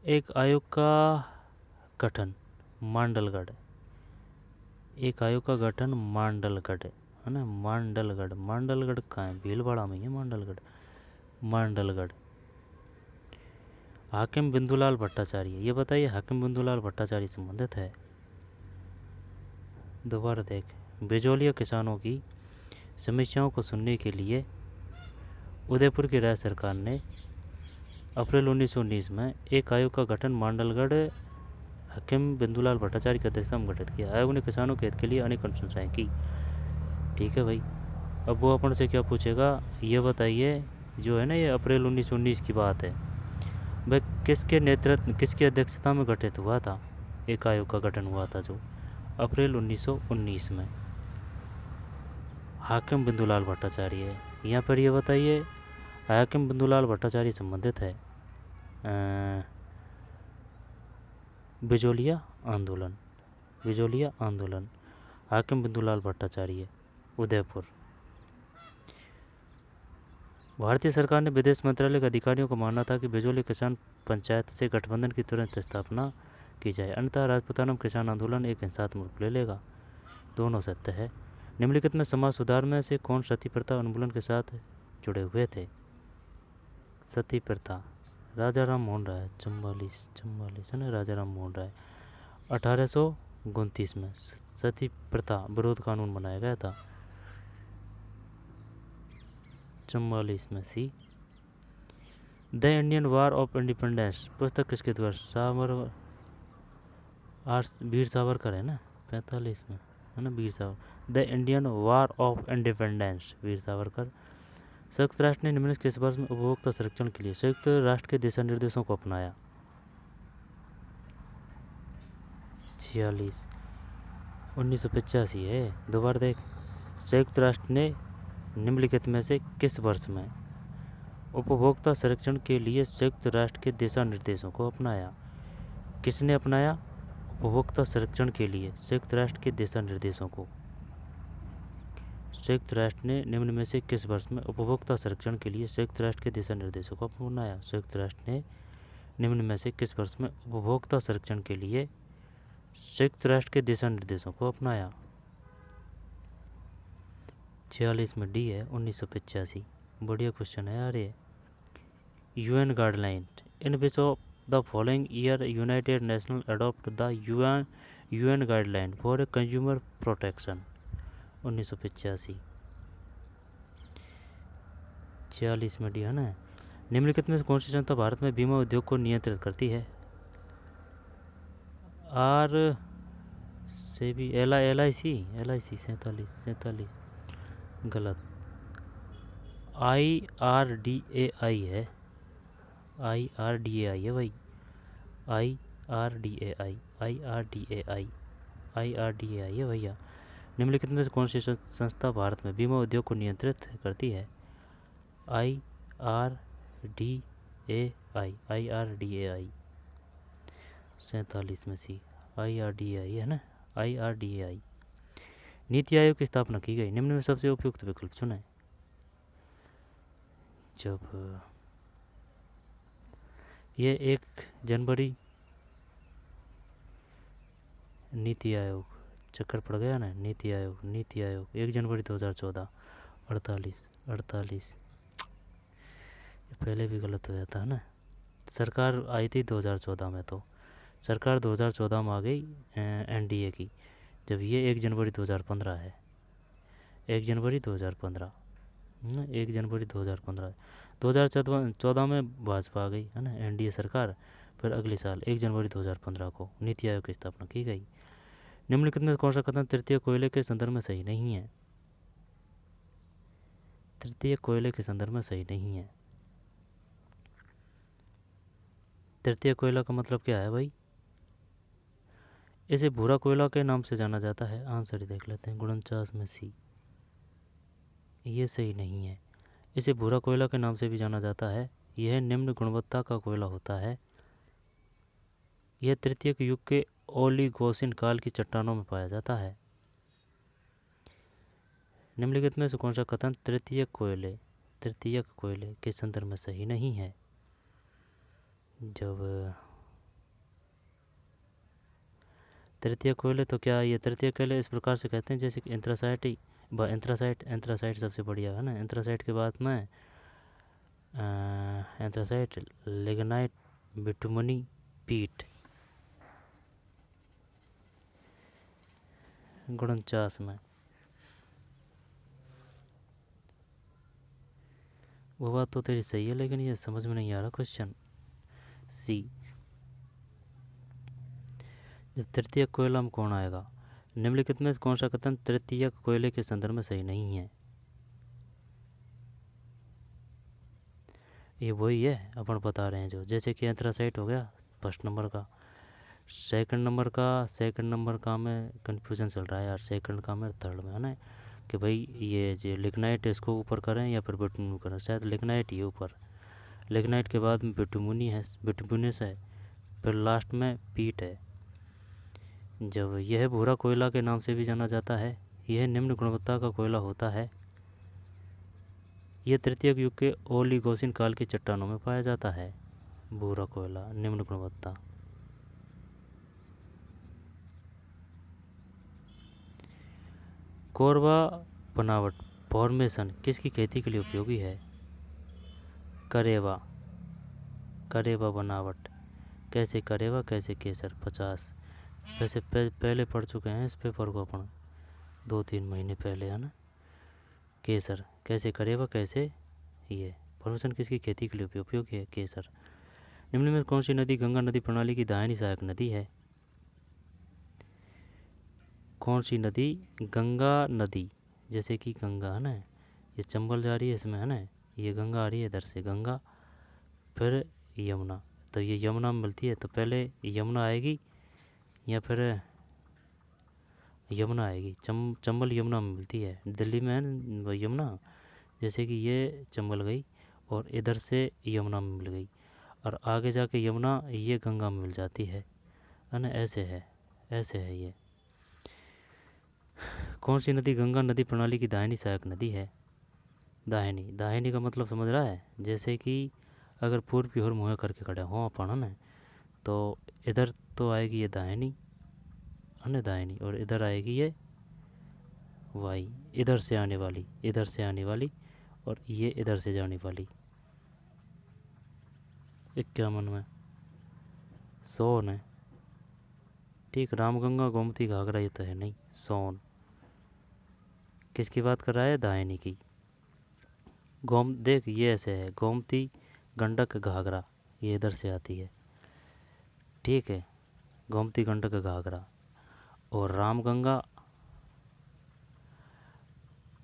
S1: एक आयोग का गठन मांडलगढ़, एक आयोग का गठन मांडलगढ़, है ना, मांडलगढ़ कहाँ है? भीलवाड़ा में है मांडलगढ़। हाकिम बिंदुलाल भट्टाचार्य, ये बताइए हाकिम बिंदुलाल भट्टाचार्य संबंधित है? दोबारा देख, बिजोलिया किसानों की समस्याओं को सुनने के लिए उदयपुर की राज्य सरकार ने अप्रैल 1919 में एक आयोग का गठन मांडलगढ़ हाकिम बिंदुलाल भट्टाचार्य की अध्यक्षता में गठित किया। आयोग ने किसानों के हित के लिए अनेक अनुशंसाएं की। ठीक है भाई, अब वो अपन से क्या पूछेगा, ये बताइए, जो है ना ये अप्रैल 1919 की बात है, वह किसके नेतृत्व, किसकी अध्यक्षता में गठित हुआ था? एक आयोग का गठन हुआ था जो अप्रैल 1919 में। हाकिम बिंदुलाल भट्टाचार्य है। यहाँ पर ये बताइए हाकिम बिंदुलाल भट्टाचार्य संबंधित है बिजोलिया आंदोलन। बिजोलिया आंदोलन, हाकिम बिंदुलाल भट्टाचार्य, उदयपुर। भारतीय सरकार ने विदेश मंत्रालय के अधिकारियों को मानना था कि बिजोली किसान पंचायत से गठबंधन की तुरंत स्थापना की जाए, अन्यथा राजपूताना किसान आंदोलन एक हिंसात्मक रूप ले लेगा। दोनों सत्य है। निम्नलिखित में समाज सुधार में से कौन सती प्रथा उन्मूलन के साथ जुड़े हुए थे? सती प्रथा, राजा राम मोहन राय, 44 है ना, राजा राम मोहन राय। 1829 में सती प्रथा विरोध कानून बनाया गया था। 44 में C. The Indian War of Independence पुस्तक किसके द्वारा? वीर सावरकर है ना, 45 में है ना, Veer Savarkar. The Indian War of Independence, Veer Savarkar. संयुक्त राष्ट्र ने निम्नलिखित किस वर्ष में उपभोक्ता संरक्षण के लिए संयुक्त राष्ट्र के दिशा निर्देशों को अपनाया? 46, 1985 है। दोबारा देख, संयुक्त राष्ट्र ने निम्नलिखित में से किस वर्ष में उपभोक्ता संरक्षण के लिए संयुक्त राष्ट्र के दिशा निर्देशों को अपनाया? किसने अपनाया उपभोक्ता संरक्षण के लिए संयुक्त राष्ट्र के दिशा निर्देशों को? संयुक्त राष्ट्र ने निम्न में से किस वर्ष में उपभोक्ता संरक्षण के लिए संयुक्त राष्ट्र के दिशा निर्देशों को अपनाया? संयुक्त राष्ट्र ने निम्न में से किस वर्ष में उपभोक्ता संरक्षण के लिए संयुक्त राष्ट्र के दिशा निर्देशों को अपनाया? 46 में डी है, 1985। बढ़िया क्वेश्चन है यार ये। UN guideline, in which of the following year United national adopt the UN guideline for consumer protection? 1985। 46 में डी है ना। निम्नलिखित में कौन सी संस्था भारत में बीमा उद्योग को नियंत्रित करती है? आर से भी एल आई सी 47 गलत। IRDAI है, IRDAI है भाई, IRDAI है भैया। निम्नलिखित में से कौन सी संस्था भारत में बीमा उद्योग को नियंत्रित करती है? IRDAI 47 में सी, IRDAI है ना, IRDAI। नीति आयोग की स्थापना की गई, निम्न में सबसे उपयुक्त विकल्प चुनें। जब ये 1 जनवरी नीति आयोग चक्कर पड़ गया ना, नीति आयोग 1 जनवरी 2014। 48 पहले भी गलत हो जाता है ना। सरकार आई थी 2014 में, तो सरकार 2014 में आ गई NDA की, जब ये 1 जनवरी 2015 है। 1 जनवरी 2015 ना, 1 जनवरी 2015। 2014 में भाजपा आ गई है ना, NDA सरकार। फिर अगले साल 1 जनवरी 2015 को नीति आयोग की स्थापना की गई। निम्नलिखित में कौन सा कथन तृतीय कोयले के संदर्भ में सही नहीं है? तृतीय कोयले के संदर्भ में सही नहीं है। तृतीय कोयला का मतलब क्या है भाई? इसे भूरा कोयला के नाम से जाना जाता है। आंसर ही देख लेते हैं, 49 में सी। ये सही नहीं है। इसे भूरा कोयला के नाम से भी जाना जाता है। यह निम्न गुणवत्ता का कोयला होता है। यह तृतीयक युग के ओलिगोसिन काल की चट्टानों में पाया जाता है। निम्नलिखित में से कौन सा कथन तृतीयक कोयले के संदर्भ में सही नहीं है? जब तृतीय कोयले, तो क्या ये तृतीय कोयले इस प्रकार से कहते हैं जैसे कि एंथ्रासाइट सबसे बढ़िया है ना। एंथ्रासाइट के बाद में एंथ्रासाइट, लिग्नाइट, बिटुमनी, पीट। 49 में वो बात तो तेरी सही है, लेकिन ये समझ में नहीं आ रहा क्वेश्चन। सी, जब तृतीय कोयला में कौन आएगा? निम्नलिखित में कौन सा कथन तृतीय कोयले के संदर्भ में सही नहीं है? ये वही है अपन बता रहे हैं, जो जैसे कि एंथ्रासाइट हो गया फर्स्ट नंबर का, सेकंड नंबर का में कन्फ्यूज़न चल रहा है यार, सेकंड का में थर्ड में है ना, कि भाई ये जो लिग्नाइट है इसको ऊपर करें या फिर बिटुमिन करें, शायद लिग्नाइट ही ऊपर, लिग्नाइट के बाद में बिटुमिनी है, बिटुमिनस है, फिर लास्ट में पीट है। जब यह भूरा कोयला के नाम से भी जाना जाता है, यह निम्न गुणवत्ता का कोयला होता है। यह तृतीयक युग के ओलिगोसिन काल की चट्टानों में पाया जाता है। भूरा कोयला निम्न गुणवत्ता। कोरबा बनावट फॉर्मेशन किसकी खेती के लिए उपयोगी है? करेवा, करेवा बनावट। कैसे करेवा कैसे केसर 50। वैसे पहले पढ़ चुके हैं इस पेपर को अपन 2-3 महीने पहले है ना। केसर कैसे करेवा कैसे ये फॉर्मेशन किसकी खेती के लिए उपयोगी है? केसर। निम्न में कौन सी नदी गंगा नदी प्रणाली की दाहिनी सहायक नदी है? कौन सी नदी? गंगा नदी, जैसे कि गंगा है ना, ये चंबल जा रही है इसमें है ना, ये गंगा आ रही है इधर से गंगा, फिर यमुना, तो ये यमुना में मिलती है, तो पहले यमुना आएगी या फिर यमुना आएगी। चंबल यमुना में मिलती है, दिल्ली में है ना यमुना, जैसे कि ये चंबल गई और इधर से यमुना में मिल गई और आगे जाके यमुना ये गंगा में मिल जाती है ना, ऐसे है, ऐसे है ये। कौन सी नदी गंगा नदी प्रणाली की दाहिनी सहायक नदी है? दाहिनी, दाहिनी का मतलब समझ रहा है, जैसे कि अगर पूर्व की ओर मुँह करके खड़े हों अपन है ना, तो इधर तो आएगी ये दाहिनी है ना, दाहिनी, और इधर आएगी ये वाई, इधर से आने वाली, इधर से आने वाली, और ये इधर से जाने वाली। 51 में सोन है। ठीक, रामगंगा गोमती घाघरा ये तो है नहीं, सोन। किसकी बात कर रहा है? दाहिनी की। देख ये ऐसे है, गोमती गंडक घाघरा ये इधर से आती है, ठीक है, गोमती गंडक घाघरा, और रामगंगा,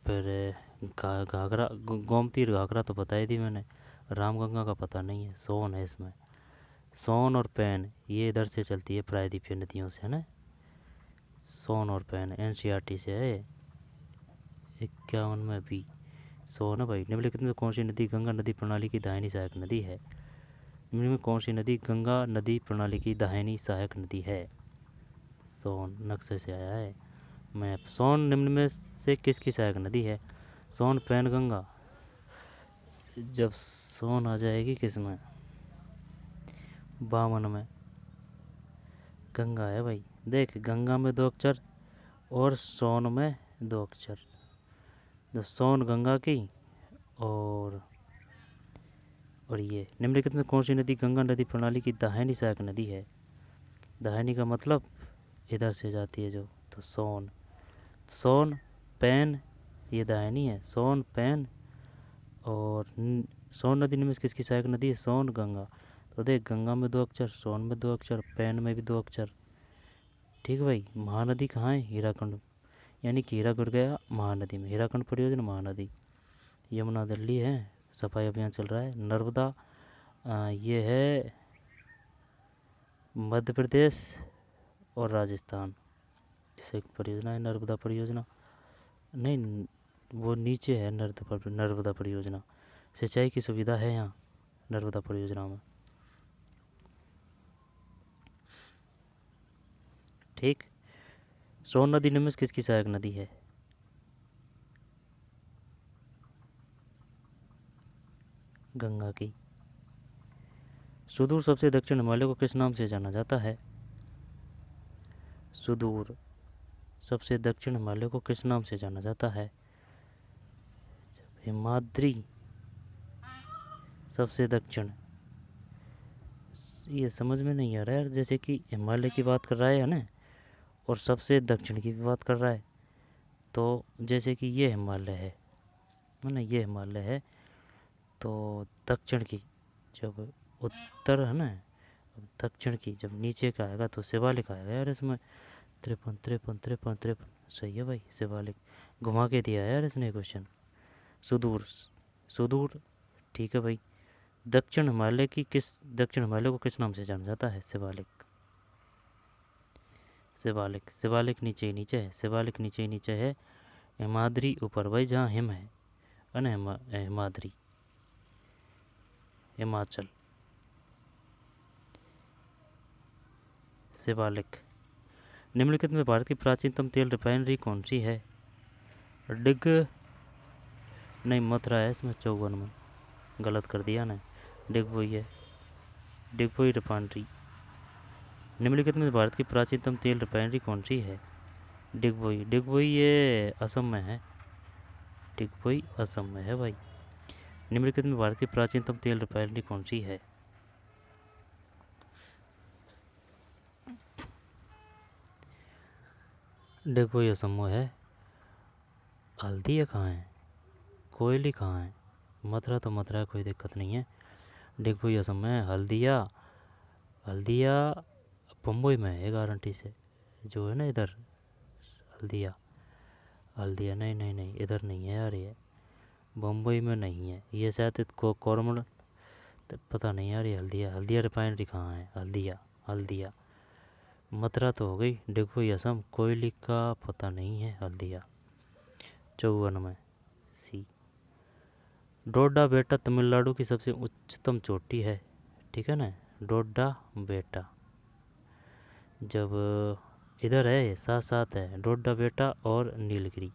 S1: फिर घाघरा, गोमती घाघरा तो बता ही दी मैंने, रामगंगा का पता नहीं है, सोन है इसमें। सोन और पैन ये इधर से चलती है प्रायद्वीपीय नदियों से है ना, सोन और पैन एनसीईआरटी से है। 51 में भी सोन है भाई। निम्नलिखित में कौन सी नदी गंगा नदी प्रणाली की दाहिनी सहायक नदी है? निम्न में कौन सी नदी गंगा नदी प्रणाली की दाहिनी सहायक नदी है? सोन, नक्शे से आया है मैप। सोन निम्न में से किसकी सहायक नदी है? सोन पैन गंगा। जब सोन आ जाएगी किस में? 52 में गंगा है भाई। देख गंगा में 2 अक्षर और सोन में 2 अक्षर, तो सोन गंगा की, और ये निम्नलिखित में कौन सी नदी गंगा नदी प्रणाली की दाहिनी सहायक नदी है? दाहिनी का मतलब इधर से जाती है जो, तो सोन, सोन पैन ये दाहिनी है, सोन पैन, और सोन नदी निम्न में किसकी सहायक नदी है? सोन गंगा। तो देख गंगा में 2 अक्षर, सोन में 2 अक्षर, पैन में भी 2 अक्षर, ठीक भाई। महानदी कहाँ है? हीराकुंड, यानी कि हीरा गिर गया महानदी में, हीराकुंड परियोजना महानदी। यमुना दिल्ली है, सफाई अभियान चल रहा है। नर्मदा ये है मध्य प्रदेश और राजस्थान से परियोजना है, नर्मदा परियोजना। नहीं, वो नीचे है नर्मदा परियोजना, सिंचाई की सुविधा है यहाँ नर्मदा परियोजना में, ठीक। सोन नदी निम्न में किसकी सहायक नदी है? गंगा की। सुदूर सबसे दक्षिण हिमालय को किस नाम से जाना जाता है? सुदूर सबसे दक्षिण हिमालय को किस नाम से जाना जाता है? हिमाद्री सबसे दक्षिण, ये समझ में नहीं आ रहा है, जैसे कि हिमालय की बात कर रहा है ना, और सबसे दक्षिण की भी बात कर रहा है, तो जैसे कि ये हिमालय है ना, ये हिमालय है, तो दक्षिण की जब उत्तर है ना, दक्षिण की जब नीचे का आएगा तो शिवालिक आएगा यार इसमें। 53 53 53 53 सही है भाई, शिवालिक। घुमा के दिया यार इसने क्वेश्चन। सुदूर, सुदूर, ठीक है भाई। दक्षिण हिमालय को किस नाम से जाना जाता है? शिवालिक। शिवालिक, शिवालिक नीचे नीचे है, शिवालिक नीचे नीचे है, हिमाद्री ऊपर भाई जहाँ हिम है ना, हिमाद्री, हिमाचल। शिवालिक। निम्नलिखित में भारत की प्राचीनतम तेल रिफाइनरी कौन सी है? डिग, नहीं मथुरा है इसमें 54 में, गलत कर दिया ना, डिगबोई है, डिगबोई रिफाइनरी। निम्नलिखित में भारत की प्राचीनतम तेल रिफाइनरी कौन सी है? डिगबोई, डिगबोई ये असम में है, डिगबोई असम में है भाई। निम्नलिखित में भारत की प्राचीनतम तेल रिफाइनरी कौन सी है? डिगबोई असम में है। हल्दिया कहाँ है? कोयली कहाँ है? मथुरा तो मथुरा है, कोई दिक्कत नहीं है। डिगबोई असम में है। हल्दिया, हल्दिया बम्बई में है गारंटी से, जो है ना इधर, हल्दिया, हल्दिया नहीं नहीं नहीं इधर नहीं है यार, ये बम्बई में नहीं है, ये शायद कोरमल, पता नहीं यार ये हल्दिया, हल्दिया रिफाइनरी कहाँ है? हल्दिया, हल्दिया। मथुरा तो हो गई, डिगबोई असम, कोयली का पता नहीं है, हल्दिया। 54 में सी। डोडा बेटा तमिलनाडु की सबसे उच्चतम चोटी है, ठीक है ना, डोडा बेटा। जब इधर है साथ साथ है डोडा बेटा और नीलगिरी,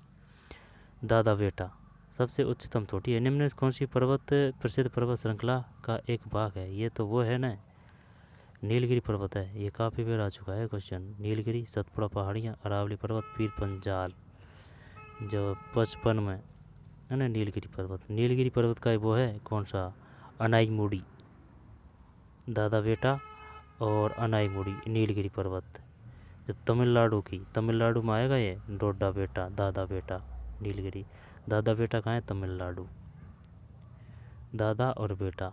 S1: दादा बेटा सबसे उच्चतम चोटी है। निम्न में से कौन सी पर्वत प्रसिद्ध पर्वत श्रृंखला का एक भाग है? ये तो वो है ना, नीलगिरी पर्वत है, ये काफ़ी बार आ चुका है क्वेश्चन। नीलगिरी, सतपुड़ा पहाड़ियाँ, अरावली पर्वत, पीर पंजाल। जो 55 में है ना नीलगिरी पर्वत। नीलगिरी पर्वत का वो है कौन सा? अनाईमुड़ी, दादा बेटा और अनाईमुड़ी, नीलगिरी पर्वत। जब तमिलनाडु की, तमिलनाडु में आएगा ये, डोडा बेटा, दादा बेटा, नीलगिरी। दादा बेटा कहाँ है? तमिलनाडु, दादा और बेटा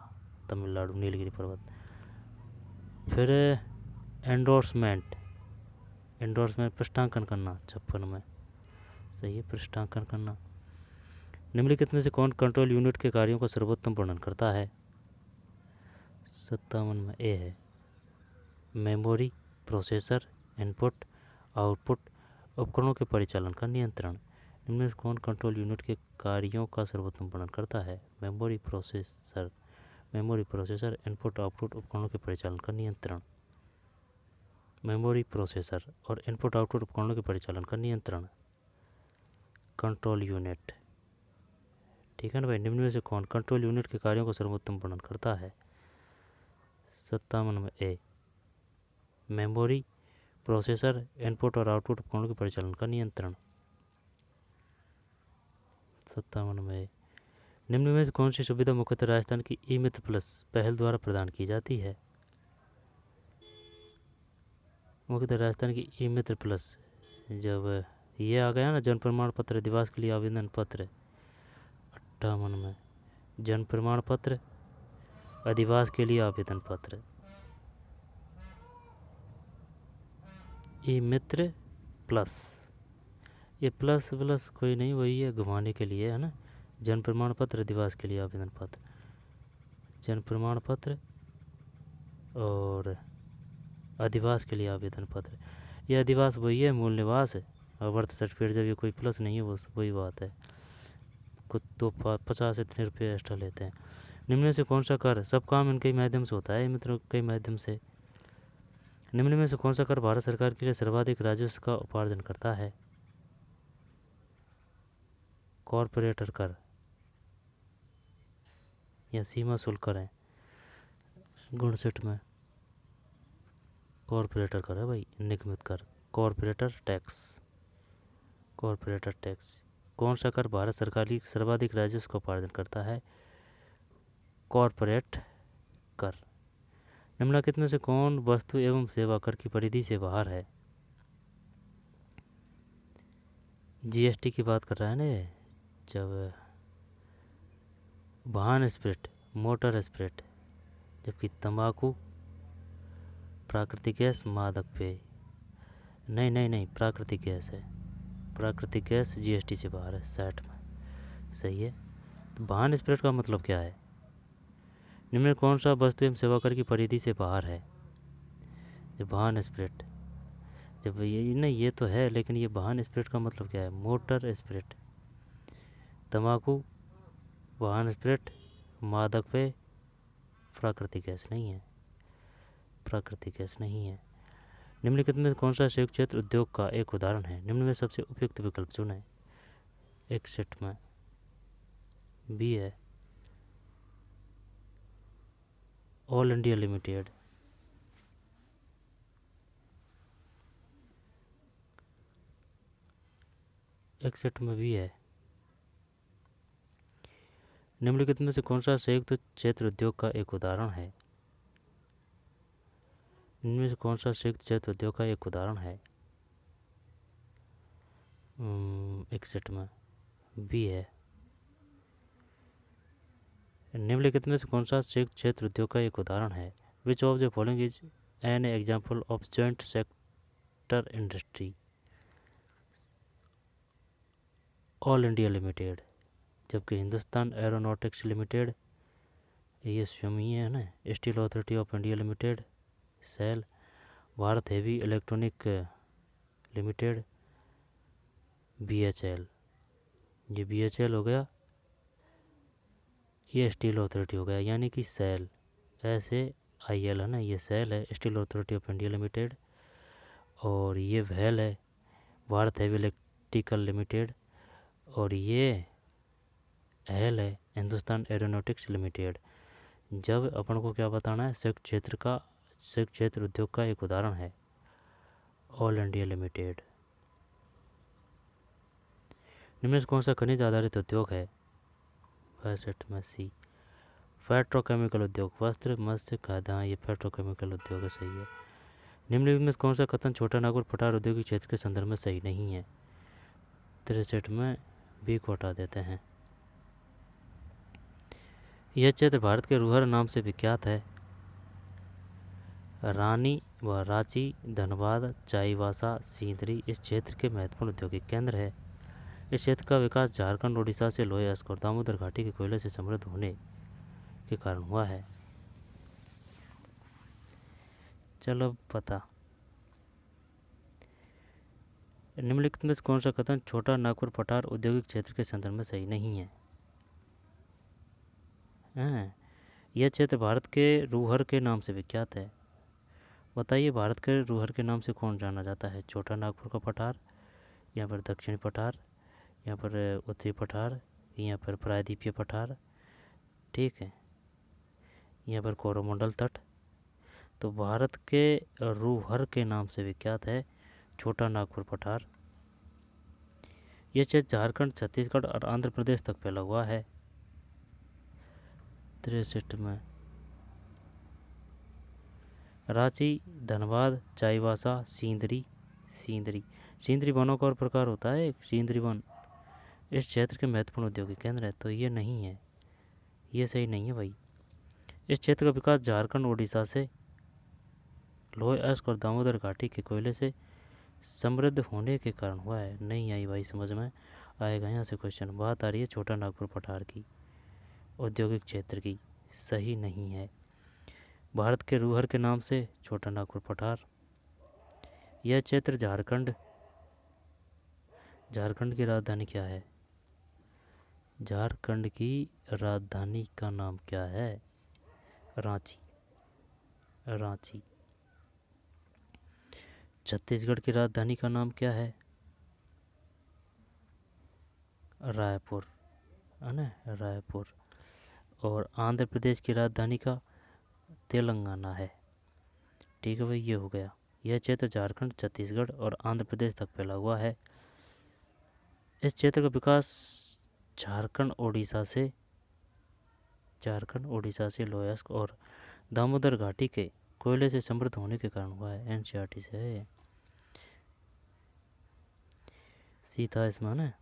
S1: तमिलनाडु, नीलगिरी पर्वत। फिर एंडोर्समेंट, एंडोर्समेंट पृष्ठांकन करना 56 में, सही है, पृष्ठांकन करना। निम्नलिखित में से कौन कंट्रोल यूनिट के कार्यों का सर्वोत्तम वर्णन करता है? 57 में ए है, मेमोरी, प्रोसेसर, इनपुट आउटपुट उपकरणों के परिचालन का नियंत्रण। इनमें से कौन कंट्रोल यूनिट के कार्यों का सर्वोत्तम वर्णन करता है? Memory, processor, memory, processor, input output उपकरणों के परिचालन का नियंत्रण। मेमोरी, प्रोसेसर और इनपुट आउटपुट उपकरणों के परिचालन का नियंत्रण, कंट्रोल यूनिट, ठीक है ना भाई। निम्न में से कौन कंट्रोल यूनिट के कार्यों का सर्वोत्तम वर्णन करता है? 57 में ए, मेमोरी, प्रोसेसर, इनपुट और आउटपुट उपकरणों के परिचालन का नियंत्रण। 57 में ए। निम्न में से कौन सी सुविधा मुख्यतः राजस्थान की ई मित्र प्लस पहल द्वारा प्रदान की जाती है? मुख्यतः राजस्थान की ई मित्र प्लस, जब ये आ गया ना जन्म प्रमाण पत्र, दिवस के लिए आवेदन पत्र, 58 में जन्म प्रमाण पत्र, अधिवास के लिए आवेदन पत्र, ई मित्र प्लस, ये प्लस प्लस कोई नहीं, वही है घुमाने के लिए है ना। जन्म प्रमाण पत्र, अधिवास के लिए आवेदन पत्र, जन्म प्रमाण पत्र और अधिवास के लिए आवेदन पत्र। ये अधिवास वही है, मूल निवास है, और बर्थ सर्टिफिकेट जब ये कोई प्लस नहीं है वो वही बात है, कुछ तो 50 इतने रुपये एक्स्ट्रा लेते हैं। निम्न में से कौन सा कर, सब काम इनके माध्यम से होता है मित्रों, कई माध्यम से। निम्न में से कौन सा कर भारत सरकार के लिए सर्वाधिक राजस्व का उपार्जन करता है? कॉरपोरेटर कर या सीमा शुल्क कर है? 59 में कॉरपोरेटर कर है भाई, निगमित कर, कॉरपोरेटर टैक्स, कॉरपोरेटर टैक्स। कौन सा कर भारत सरकार की सर्वाधिक राजस्व का उपार्जन करता है? कॉरपोरेट कर। निम्नलिखित में से कौन वस्तु एवं सेवा कर की परिधि से बाहर है? जीएसटी की बात कर रहा है ना ये, जब वाहन स्प्रिट, मोटर स्प्रिट, जबकि तंबाकू, प्राकृतिक गैस, मादक पेय, नहीं नहीं नहीं प्राकृतिक गैस है, प्राकृतिक गैस जीएसटी से बाहर है 60 में, सही है। तो वाहन स्प्रिट का मतलब क्या है? निम्न में कौन सा वस्तु एवं सेवा कर की परिधि से बाहर है? जब वाहन स्प्रिट, जब ये नहीं, ये तो है, लेकिन ये वाहन स्पिरिट का मतलब क्या है? Motor spirit. तंबाकू वाहन स्पिरिट, मादक पेय प्राकृतिक गैस नहीं है, प्राकृतिक गैस नहीं है। निम्नलिखित में कौन सा संयुक्त क्षेत्र उद्योग का एक उदाहरण है? निम्न में सबसे उपयुक्त विकल्प चुनें। एक सेट में बी है, ऑल इंडिया लिमिटेड। एक सेट में बी है। निम्नलिखित में से कौन सा संयुक्त क्षेत्र उद्योग का एक उदाहरण है? इनमें से कौन सा संयुक्त क्षेत्र उद्योग का एक उदाहरण है? एक सेट में बी है। निम्नलिखित में से कौन सा संयुक्त क्षेत्र उद्योग का एक उदाहरण है? Which of the following is an example of joint sector industry? All India limited, जबकि हिंदुस्तान एरोनॉटिक्स लिमिटेड ये स्वयं ही है ना। Steel authority of India limited, SAIL. Bharat heavy electronic limited, BHL। ये BHL हो गया, ये स्टील अथॉरिटी हो गया, यानी कि सेल। ऐसे IL है ना, ये सेल है, steel authority of India limited. और ये वेल है, भारत हेवी इलेक्ट्रिकल लिमिटेड। और ये हेल है, हिंदुस्तान एरोनॉटिक्स लिमिटेड। जब अपन को क्या बताना है? संयुक्त क्षेत्र का, संयुक्त क्षेत्र उद्योग का एक उदाहरण है ऑल इंडिया लिमिटेड। निम्न में से कौन सा खनिज आधारित उद्योग है? 62 में सी, पेट्रोकेमिकल उद्योग। वस्त्र, मत्स्य, खाद्य। हाँ, ये पेट्रोकेमिकल उद्योग है, सही है। निम्नलिखित में कौन सा कथन छोटा नागपुर पठार औद्योगिक क्षेत्र के संदर्भ में सही नहीं है? 63 में बी को हटा देते हैं। यह क्षेत्र भारत के रुहर नाम से विख्यात है। रानी व रांची, धनबाद, चाईबासा, सींदरी इस क्षेत्र के महत्वपूर्ण औद्योगिक केंद्र है। इस क्षेत्र का विकास झारखंड, उड़ीसा से लोहे अयस्क और दामोदर घाटी के कोयले से समृद्ध होने के कारण हुआ है। चलो पता। निम्नलिखित में से कौन सा कथन छोटा नागपुर पठार औद्योगिक क्षेत्र के संदर्भ में सही नहीं है? यह क्षेत्र भारत के रूहर के नाम से विख्यात है। बताइए, भारत के रूहर के नाम से कौन जाना जाता है? छोटा नागपुर का पठार, यहाँ पर दक्षिणी पठार, यहाँ पर उत्तरी पठार, यहाँ पर प्रायद्वीपीय पठार, ठीक है, यहाँ पर कोरोमंडल तट। तो भारत के रूहर के नाम से विख्यात है छोटा नागपुर पठार। यह क्षेत्र झारखंड, छत्तीसगढ़ और आंध्र प्रदेश तक फैला हुआ है। 63 में रांची, धनबाद, चाईबासा, सींदरी। सींदरी, सींदरी वनों का और प्रकार होता है एक, सींदरी वन। इस क्षेत्र के महत्वपूर्ण औद्योगिक केंद्र है, तो ये नहीं है, ये सही नहीं है भाई। इस क्षेत्र का विकास झारखंड, उड़ीसा से लोहे अयस्क और दामोदर घाटी के कोयले से समृद्ध होने के कारण हुआ है। नहीं आई भाई समझ में आएगा यहाँ से क्वेश्चन। बात आ रही है छोटा नागपुर पठार की, औद्योगिक क्षेत्र की, सही नहीं है। भारत के रूहर के नाम से छोटा नागपुर पठार। यह क्षेत्र झारखंड, झारखंड की राजधानी क्या है? झारखंड की राजधानी का नाम क्या है? रांची, रांची। छत्तीसगढ़ की राजधानी का नाम क्या है? रायपुर, है ना, रायपुर। और आंध्र प्रदेश की राजधानी का तेलंगाना है। ठीक है भाई, ये हो गया। यह क्षेत्र झारखंड, छत्तीसगढ़ और आंध्र प्रदेश तक फैला हुआ है। इस क्षेत्र का विकास झारखंड, उड़ीसा से लोहे अयस्क और दामोदर घाटी के कोयले से समृद्ध होने के कारण हुआ है। NCERT से है, सीधा इसमें ना।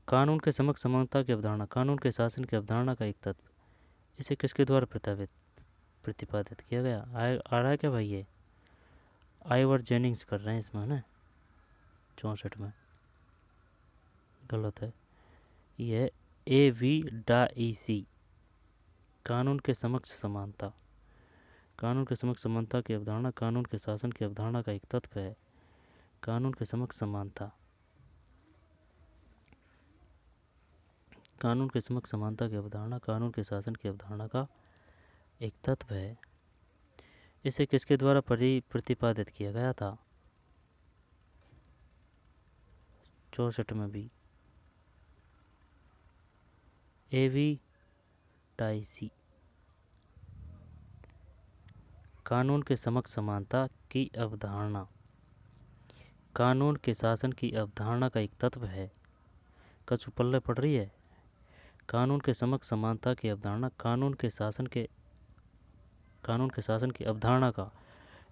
S1: कानून के समक्ष समानता की अवधारणा कानून के शासन की अवधारणा का एक तत्व, इसे किसके द्वारा प्रतिपादित किया गया? आ रहा है क्या भाई? ये आइवर जेनिंग्स कर रहे हैं इसमें ना, 64 में। गलत है, ये AV डाइसी, कानून के समक्ष समानता। कानून के समक्ष समानता की अवधारणा कानून के शासन की अवधारणा का एक तत्व है। कानून के समक्ष समानता, कानून के समक्ष समानता की अवधारणा कानून के शासन की अवधारणा का एक तत्व है। इसे किसके द्वारा प्रतिपादित किया गया था? 64 में भी एवी टाइसी। कानून के समक्ष समानता की अवधारणा कानून के शासन की अवधारणा का एक तत्व है। कछु पल्ले पड़ रही है। कानून के समक्ष समानता की अवधारणा कानून के शासन की अवधारणा का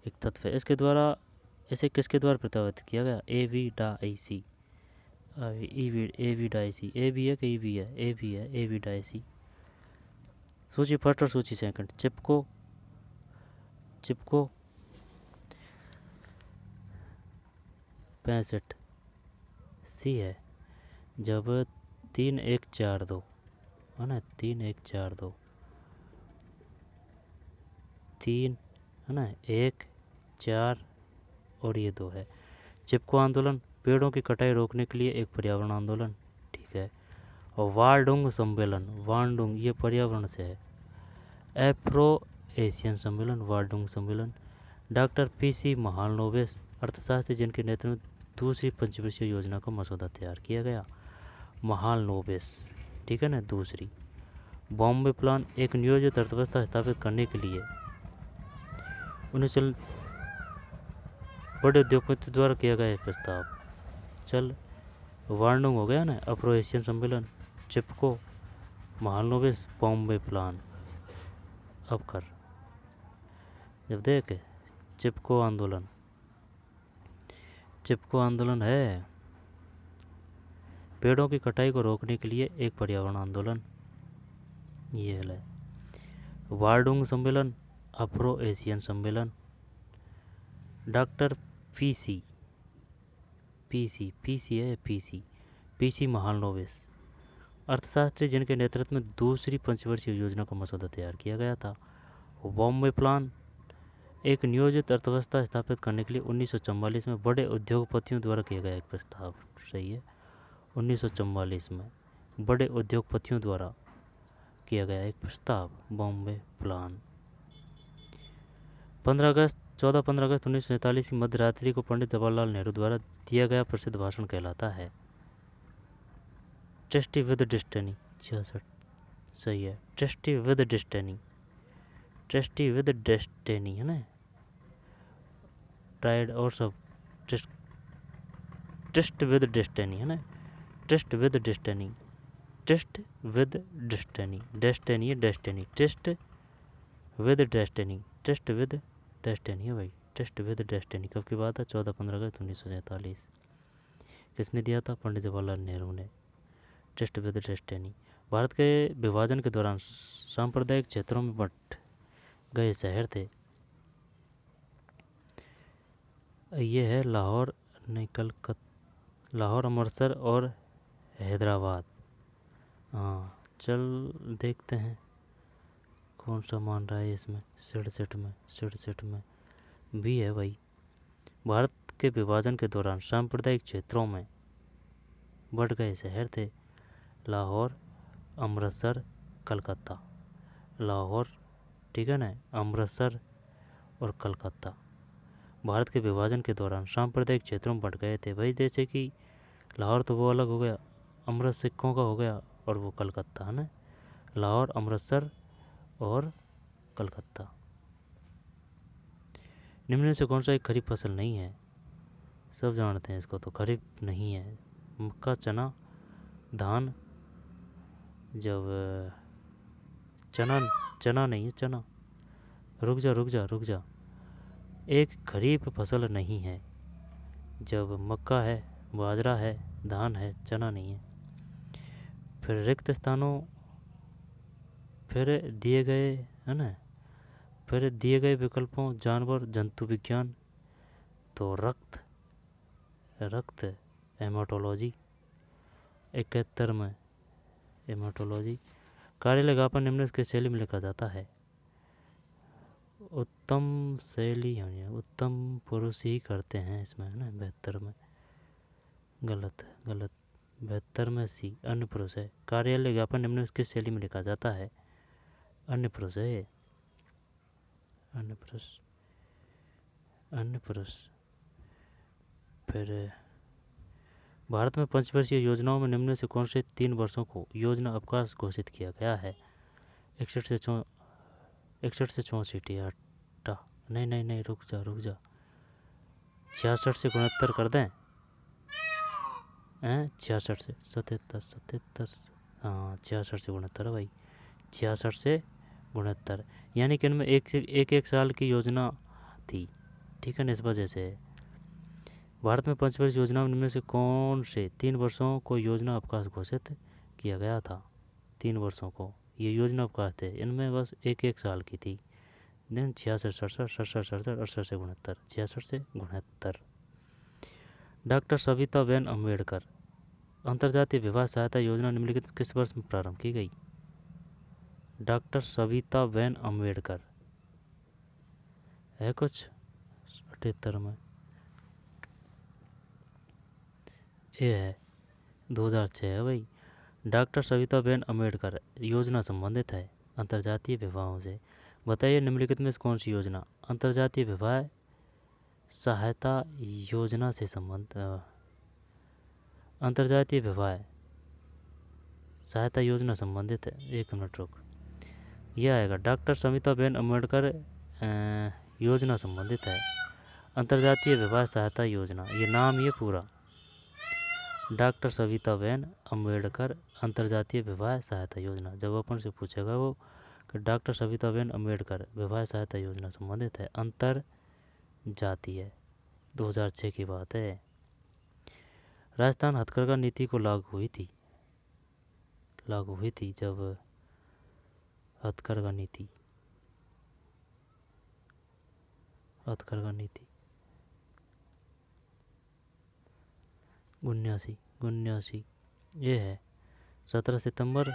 S1: एक तत्व है। इसे किसके द्वारा प्रतिपादित किया गया? एवी डाइसी। एवी डाइसी। ए भी है कि ई भी है? ए भी है। एवी डाइसी। सूची फर्स्ट और सूची सेकंड। चिपको 65 सी है। जब 3 1 4 2 है ना, 3 1 4 2 3 है ना, 1 4 और ये 2 है। चिपको आंदोलन पेड़ों की कटाई रोकने के लिए एक पर्यावरण आंदोलन, ठीक है। और वार्डुंग सम्मेलन, वार्डुंग ये पर्यावरण से है। एफ्रो एशियन सम्मेलन, वार्डुंग सम्मेलन। डॉक्टर पीसी महालनोबिस अर्थशास्त्री जिनके नेतृत्व में दूसरी पंचवर्षीय योजना का मसौदा तैयार किया गया। महालनोबिस, ठीक है ना। दूसरी बॉम्बे प्लान एक नियोजित अर्थव्यवस्था स्थापित करने के लिए उन्हें बड़े उद्योगपति द्वारा किया गया एक प्रस्ताव। चल वार्डुंग हो गया ना, अफ्रो एशियन सम्मेलन, चिपको, महालनोबिस, बॉम्बे प्लान। अब कर जब देख चिपको आंदोलन है पेड़ों की कटाई को रोकने के लिए एक पर्यावरण आंदोलन, ये है। वार्डुंग सम्मेलन, अफ्रो एशियन सम्मेलन। डॉक्टर पीसी महालनोबिस अर्थशास्त्री जिनके नेतृत्व में दूसरी पंचवर्षीय योजना का मसौदा तैयार किया गया था। बॉम्बे प्लान एक नियोजित अर्थव्यवस्था स्थापित करने के लिए 1944 में बड़े उद्योगपतियों द्वारा किया गया एक प्रस्ताव, सही है। 1944 में बड़े उद्योगपतियों द्वारा किया गया एक प्रस्ताव, बॉम्बे प्लान। 14 अगस्त 1947 की मध्य रात्रि को पंडित जवाहरलाल नेहरू द्वारा दिया गया प्रसिद्ध भाषण कहलाता है ट्रस्टी विद डेस्टिनी। 66 सही है। ट्रस्टी विद डेस्टिनी है ना, प्राइड और सब। ट्रस्ट विद डेस्टिनी है ना, ट्रस्ट विद डेस्टिनी डेस्टिनी है, डेस्टिनी। ट्रस्ट विद डेस्टिनी है भाई। ट्रस्ट विद डेस्टिनी कब की बात है? 14-15 अगस्त 1947। किसने दिया था? पंडित जवाहरलाल नेहरू ने। Trust with destiny. भारत के विभाजन के दौरान सांप्रदायिक क्षेत्रों में बंट गए शहर थे। ये है लाहौर, लाहौर, अमृतसर और हैदराबाद। हाँ चल देखते हैं कौन सा मान रहा है इसमें। 67 में भी है भाई। भारत के विभाजन के दौरान सांप्रदायिक क्षेत्रों में बढ़ गए शहर थे लाहौर, अमृतसर, कलकत्ता। लाहौर, ठीक है ना, अमृतसर और कलकत्ता भारत के विभाजन के दौरान सांप्रदायिक क्षेत्रों में बढ़ गए थे भाई। जैसे कि लाहौर तो वो अलग हो गया, अमृत सिखों का हो गया, और वो कलकत्ता है ना। लाहौर, अमृतसर और कलकत्ता। निम्न में से कौन सा एक खरीफ फसल नहीं है? सब जानते हैं इसको, तो खरीफ नहीं है। मक्का, चना, धान। जब चना नहीं है, चना। रुक जा। एक खरीफ फसल नहीं है जब मक्का है, बाजरा है, धान है, चना नहीं है। फिर रिक्त स्थानों, फिर दिए गए है ना, फिर दिए गए विकल्पों जानवर जंतु विज्ञान, तो रक्त हेमाटोलॉजी। 71 में हेमाटोलॉजी। कार्यालय ज्ञापन निम्न की शैली में लिखा जाता है। उत्तम शैली होनी है, उत्तम पुरुष ही करते हैं इसमें, है ना। 72 में गलत है, गलत। 72 में सी अन्य पुरुष है। कार्यालय ज्ञापन निम्न में किस शैली में लिखा जाता है? अन्य पुरुष है ये, अन्य पुरुष, अन्य पुरुष। फिर भारत में पंचवर्षीय योजनाओं में निम्न में से कौन से 3 वर्षों को योजना अवकाश घोषित किया गया है? 61 से 64 हटा, नहीं नहीं नहीं, रुक जा रुक जा, 66 से 69 कर दें हैं, 66 से 77, हाँ 66 से 69 भाई, 66 से 69, यानी कि इनमें एक साल की योजना थी, ठीक है ना, इस वजह से। भारत में पंचवर्ष योजना में से कौन से 3 वर्षों को योजना अवकाश घोषित किया गया था? 3 वर्षों को ये योजना अवकाश थे, इनमें बस एक साल की थी। दिन 66, 67, 67, 67, 68 से 69, 66 से 69। डॉक्टर सविताबेन अम्बेडकर अंतर्जातीय विवाह सहायता योजना निम्नलिखित किस वर्ष में प्रारंभ की गई? डॉक्टर सविताबेन अम्बेडकर है कुछ 78 में, ये है 2006 है भाई। डॉक्टर सविताबेन अम्बेडकर योजना संबंधित है अंतर्जातीय विवाहों से। बताइए निम्नलिखित में से कौन सी योजना अंतर्जातीय विवाह सहायता योजना से अंतर्जातीय विवाह सहायता योजना संबंधित है? 1 मिनट रुक, यह आएगा डॉक्टर सविताबेन अम्बेडकर योजना संबंधित है अंतर्जातीय विवाह सहायता योजना, ये नाम ये पूरा, डॉक्टर सविताबेन अम्बेडकर अंतर्जातीय विवाह सहायता योजना। जब अपन से पूछेगा वो कि डॉक्टर सविताबेन अम्बेडकर विवाह सहायता योजना संबंधित है अंतर्जातीय, 2006 की बात है। राजस्थान हथकरघा नीति को लागू हुई थी जब हथकरघा नीति 79 ये है 17 सितंबर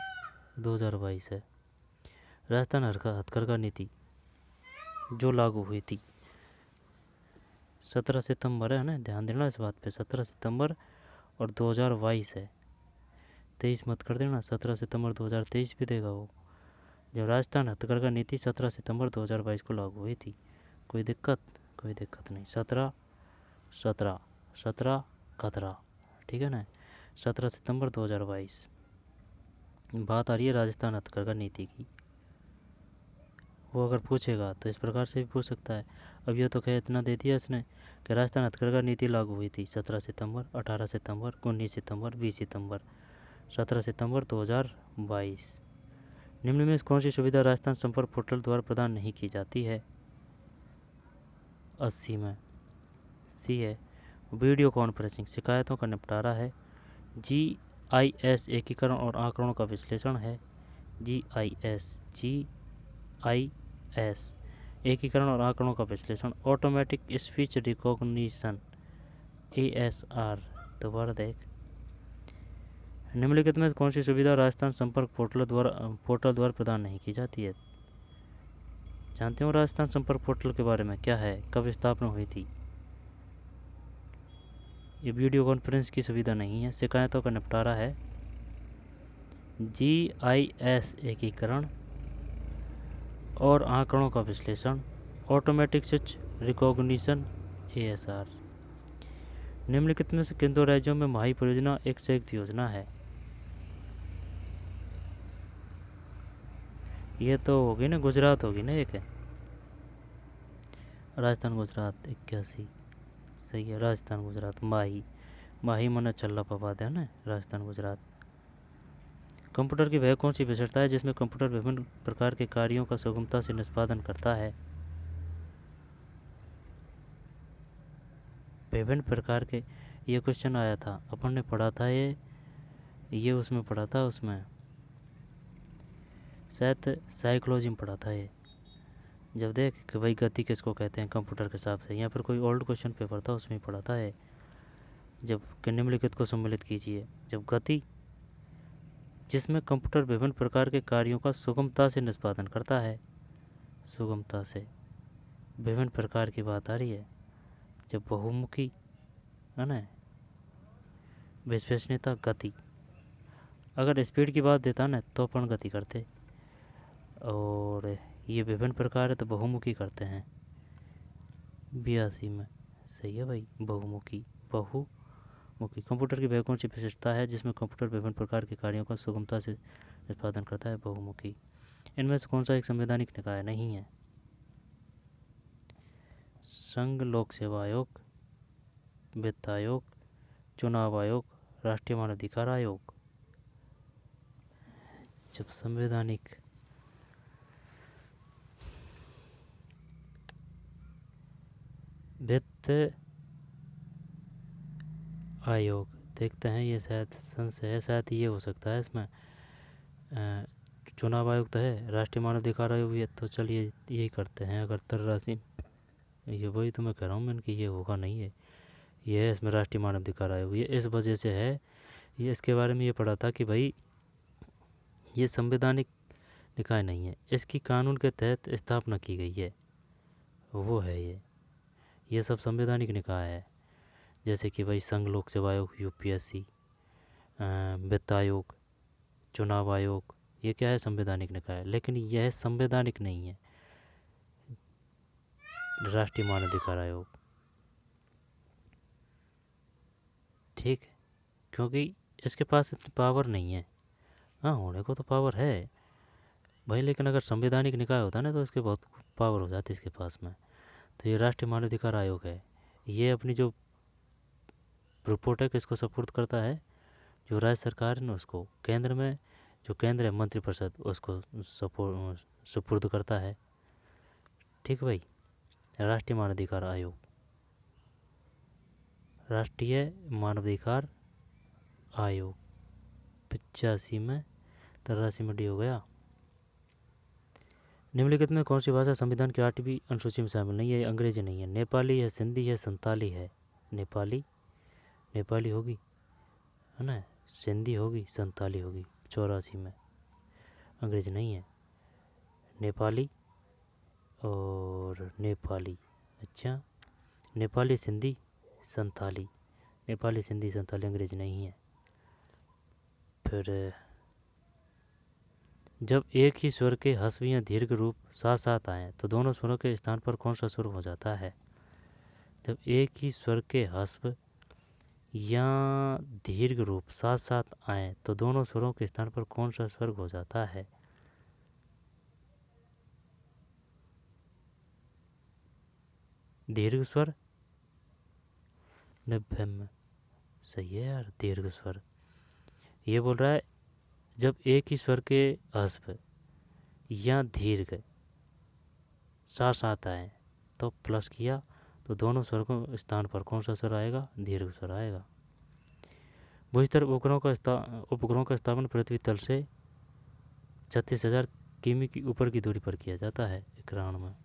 S1: 2022 है। राजस्थान हथकरघा नीति जो लागू हुई थी 17 सितंबर है ना, ध्यान देना इस बात पे, 17 सितंबर और 2022 है, 23 मत कर देना, 17 सितंबर 2023 भी देगा वो। जब राजस्थान हथकरघा नीति 17 सितंबर 2022 को लागू हुई थी। कोई दिक्कत नहीं। 17 ठीक है ना, 17 सितंबर 2022 बात आ रही है राजस्थान हथकरघा नीति की। वो अगर पूछेगा तो इस प्रकार से भी पूछ सकता है। अब ये तो खैर इतना दे दिया इसने कि राजस्थान हथकरघा नीति लागू हुई थी 17 सितंबर, 18 सितंबर, 19 सितंबर, 20 सितंबर, 17 सितंबर 2022। निम्न में कौन सी सुविधा राजस्थान संपर्क पोर्टल द्वारा प्रदान नहीं की जाती है? 80 में सी है वीडियो कॉन्फ्रेंसिंग, शिकायतों का निपटारा है। GIS एकीकरण और आंकड़ों का विश्लेषण है। GIS एकीकरण और आंकड़ों का विश्लेषण। ऑटोमेटिक स्पीच रिकॉग्निशन ASR, दोबारा देख। निम्नलिखित में कौन सी सुविधा राजस्थान संपर्क पोर्टल द्वारा प्रदान नहीं की जाती है? जानते हो राजस्थान संपर्क पोर्टल के बारे में क्या है, कब स्थापना हुई थी? ये वीडियो कॉन्फ्रेंस की सुविधा नहीं है, शिकायतों का निपटारा है। GIS एकीकरण और आंकड़ों का विश्लेषण। Automatic speech recognition ASR। निम्नलिखित में से किन 2 राज्यों में महाई परियोजना एक संयुक्त योजना है? ये तो होगी ना, गुजरात होगी ना एक, राजस्थान गुजरात 81 सही है। राजस्थान गुजरात माही मन चल्ला पवाद है ना, राजस्थान गुजरात। कंप्यूटर की वह कौन सी विशेषता है जिसमें कंप्यूटर विभिन्न प्रकार के कार्यों का सुगमता से निष्पादन करता है? विभिन्न प्रकार के, ये क्वेश्चन आया था, अपन ने पढ़ा था ये उसमें पढ़ा था, उसमें शायद साइकोलॉजी में पढ़ा था ये। जब देख कि भाई गति किसको कहते हैं कंप्यूटर के हिसाब से, यहाँ पर कोई ओल्ड क्वेश्चन पेपर था उसमें पढ़ा था ये। जब निम्नलिखित को सम्मिलित कीजिए, जब गति जिसमें कंप्यूटर विभिन्न प्रकार के कार्यों का सुगमता से निष्पादन करता है, सुगमता से, विभिन्न प्रकार की बात आ रही है, जब बहुमुखी है ना, विश्वसनीयता, गति, अगर स्पीड की बात देता ना तो अपन गति करते, और ये विभिन्न प्रकार है तो बहुमुखी करते हैं 82 में। सही है भाई, बहुमुखी। बहुमुखी कंप्यूटर की वह कौन सी विशेषता है जिसमें कंप्यूटर विभिन्न प्रकार के कार्यों का सुगमता से निष्पादन करता है? बहुमुखी। इनमें से कौन सा एक संवैधानिक निकाय नहीं है? संघ लोक सेवा आयोग, वित्त आयोग, चुनाव आयोग, राष्ट्रीय मानवाधिकार आयोग। जब संवैधानिक वित्त आयोग, देखते हैं, ये शायद संशय है, शायद ये हो सकता है इसमें। चुनाव आयोग तो है, राष्ट्रीय मानवाधिकार आयोग भी है, तो चलिए यही करते हैं। अगर तर राशि, ये वही तो मैं कह रहा हूँ मैंने कि ये होगा नहीं है, ये है इसमें राष्ट्रीय मानवाधिकार आयोग। ये इस वजह से है, ये इसके बारे में ये पढ़ा था कि भाई ये संवैधानिक निकाय नहीं है, इसकी कानून के तहत स्थापना की गई है, वो है ये सब संवैधानिक निकाय है। जैसे कि भाई संघ लोक सेवा आयोग, यूपीएससी, वित्त आयोग, चुनाव आयोग, ये क्या है? संवैधानिक निकाय है। लेकिन यह संवैधानिक नहीं है, राष्ट्रीय मानवाधिकार आयोग। ठीक है, क्योंकि इसके पास इतनी पावर नहीं है। हाँ, होने को तो पावर है भाई, लेकिन अगर संवैधानिक निकाय होता ना तो इसके बहुत पावर हो जाती इसके पास में। तो ये राष्ट्रीय मानवाधिकार आयोग है, ये अपनी जो रिपोर्ट है किसको सपोर्ट करता है? जो राज्य सरकार है ना उसको, केंद्र में जो केंद्र है मंत्रिपरिषद, उसको सुपुर्द करता है। ठीक भाई, राष्ट्रीय मानवाधिकार आयोग, राष्ट्रीय मानवाधिकार आयोग 85 में, 83 में डी हो गया। निम्नलिखित में कौन सी भाषा संविधान की 8वीं अनुसूची में शामिल नहीं है? अंग्रेजी नहीं है, नेपाली है, सिंधी है, संताली है। नेपाली होगी है ना, सिंधी होगी, संताली होगी 84 में। अंग्रेजी नहीं है, नेपाली और नेपाली। अच्छा, नेपाली, सिंधी, संताली, नेपाली, सिंधी, संताली, अंग्रेजी नहीं है। फिर जब एक ही स्वर के ह्रस्व या दीर्घ रूप साथ साथ आए तो दोनों स्वरों के स्थान पर कौन सा स्वर हो जाता है? जब एक ही स्वर के ह्रस्व या दीर्घ रूप साथ साथ आए तो दोनों स्वरों के स्थान पर कौन सा स्वर हो जाता है? दीर्घ स्वर, 90 में। सही है यार, दीर्घ स्वर। ये बोल रहा है जब एक ही स्वर के ह्रस्व या दीर्घ साथ साथ आए तो प्लस किया तो दोनों स्वर को स्थान पर कौन सा स्वर आएगा? दीर्घ स्वर आएगा। भूस्तर उपग्रहों का स्थापन पृथ्वी तल से 36,000 किमी की ऊपर की दूरी पर किया जाता है। 91 में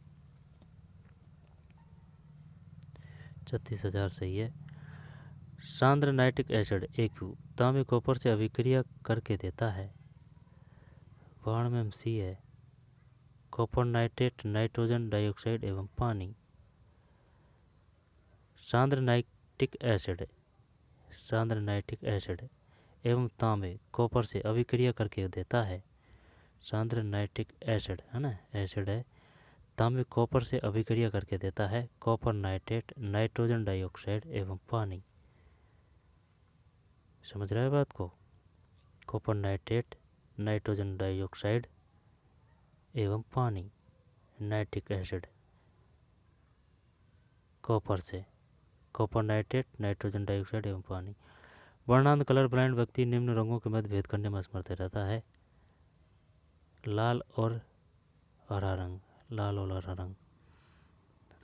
S1: 36,000 सही है। सांद्र नाइट्रिक एसिड AQ तांबे कॉपर से अभिक्रिया करके देता है। 92 में सी है, कॉपर नाइट्रेट, नाइट्रोजन डाइऑक्साइड एवं पानी। सांद्र नाइट्रिक एसिड एवं तांबे कॉपर से अभिक्रिया करके देता है। सांद्र नाइट्रिक एसिड है ना, एसिड है, तांबे कॉपर से अभिक्रिया करके देता है कॉपर नाइट्रेट, नाइट्रोजन डाइऑक्साइड एवं पानी। समझ रहे हैं बात को? कॉपर नाइट्रेट, नाइट्रोजन डाइऑक्साइड एवं पानी, नाइट्रिक एसिड, कॉपर से, कॉपर नाइट्रेट, नाइट्रोजन डाइऑक्साइड एवं पानी। वर्णांध कलर ब्लाइंड व्यक्ति निम्न रंगों के मध्य भेद करने में असमर्थ रहता है। लाल और हरा रंग, लाल और हरा रंग,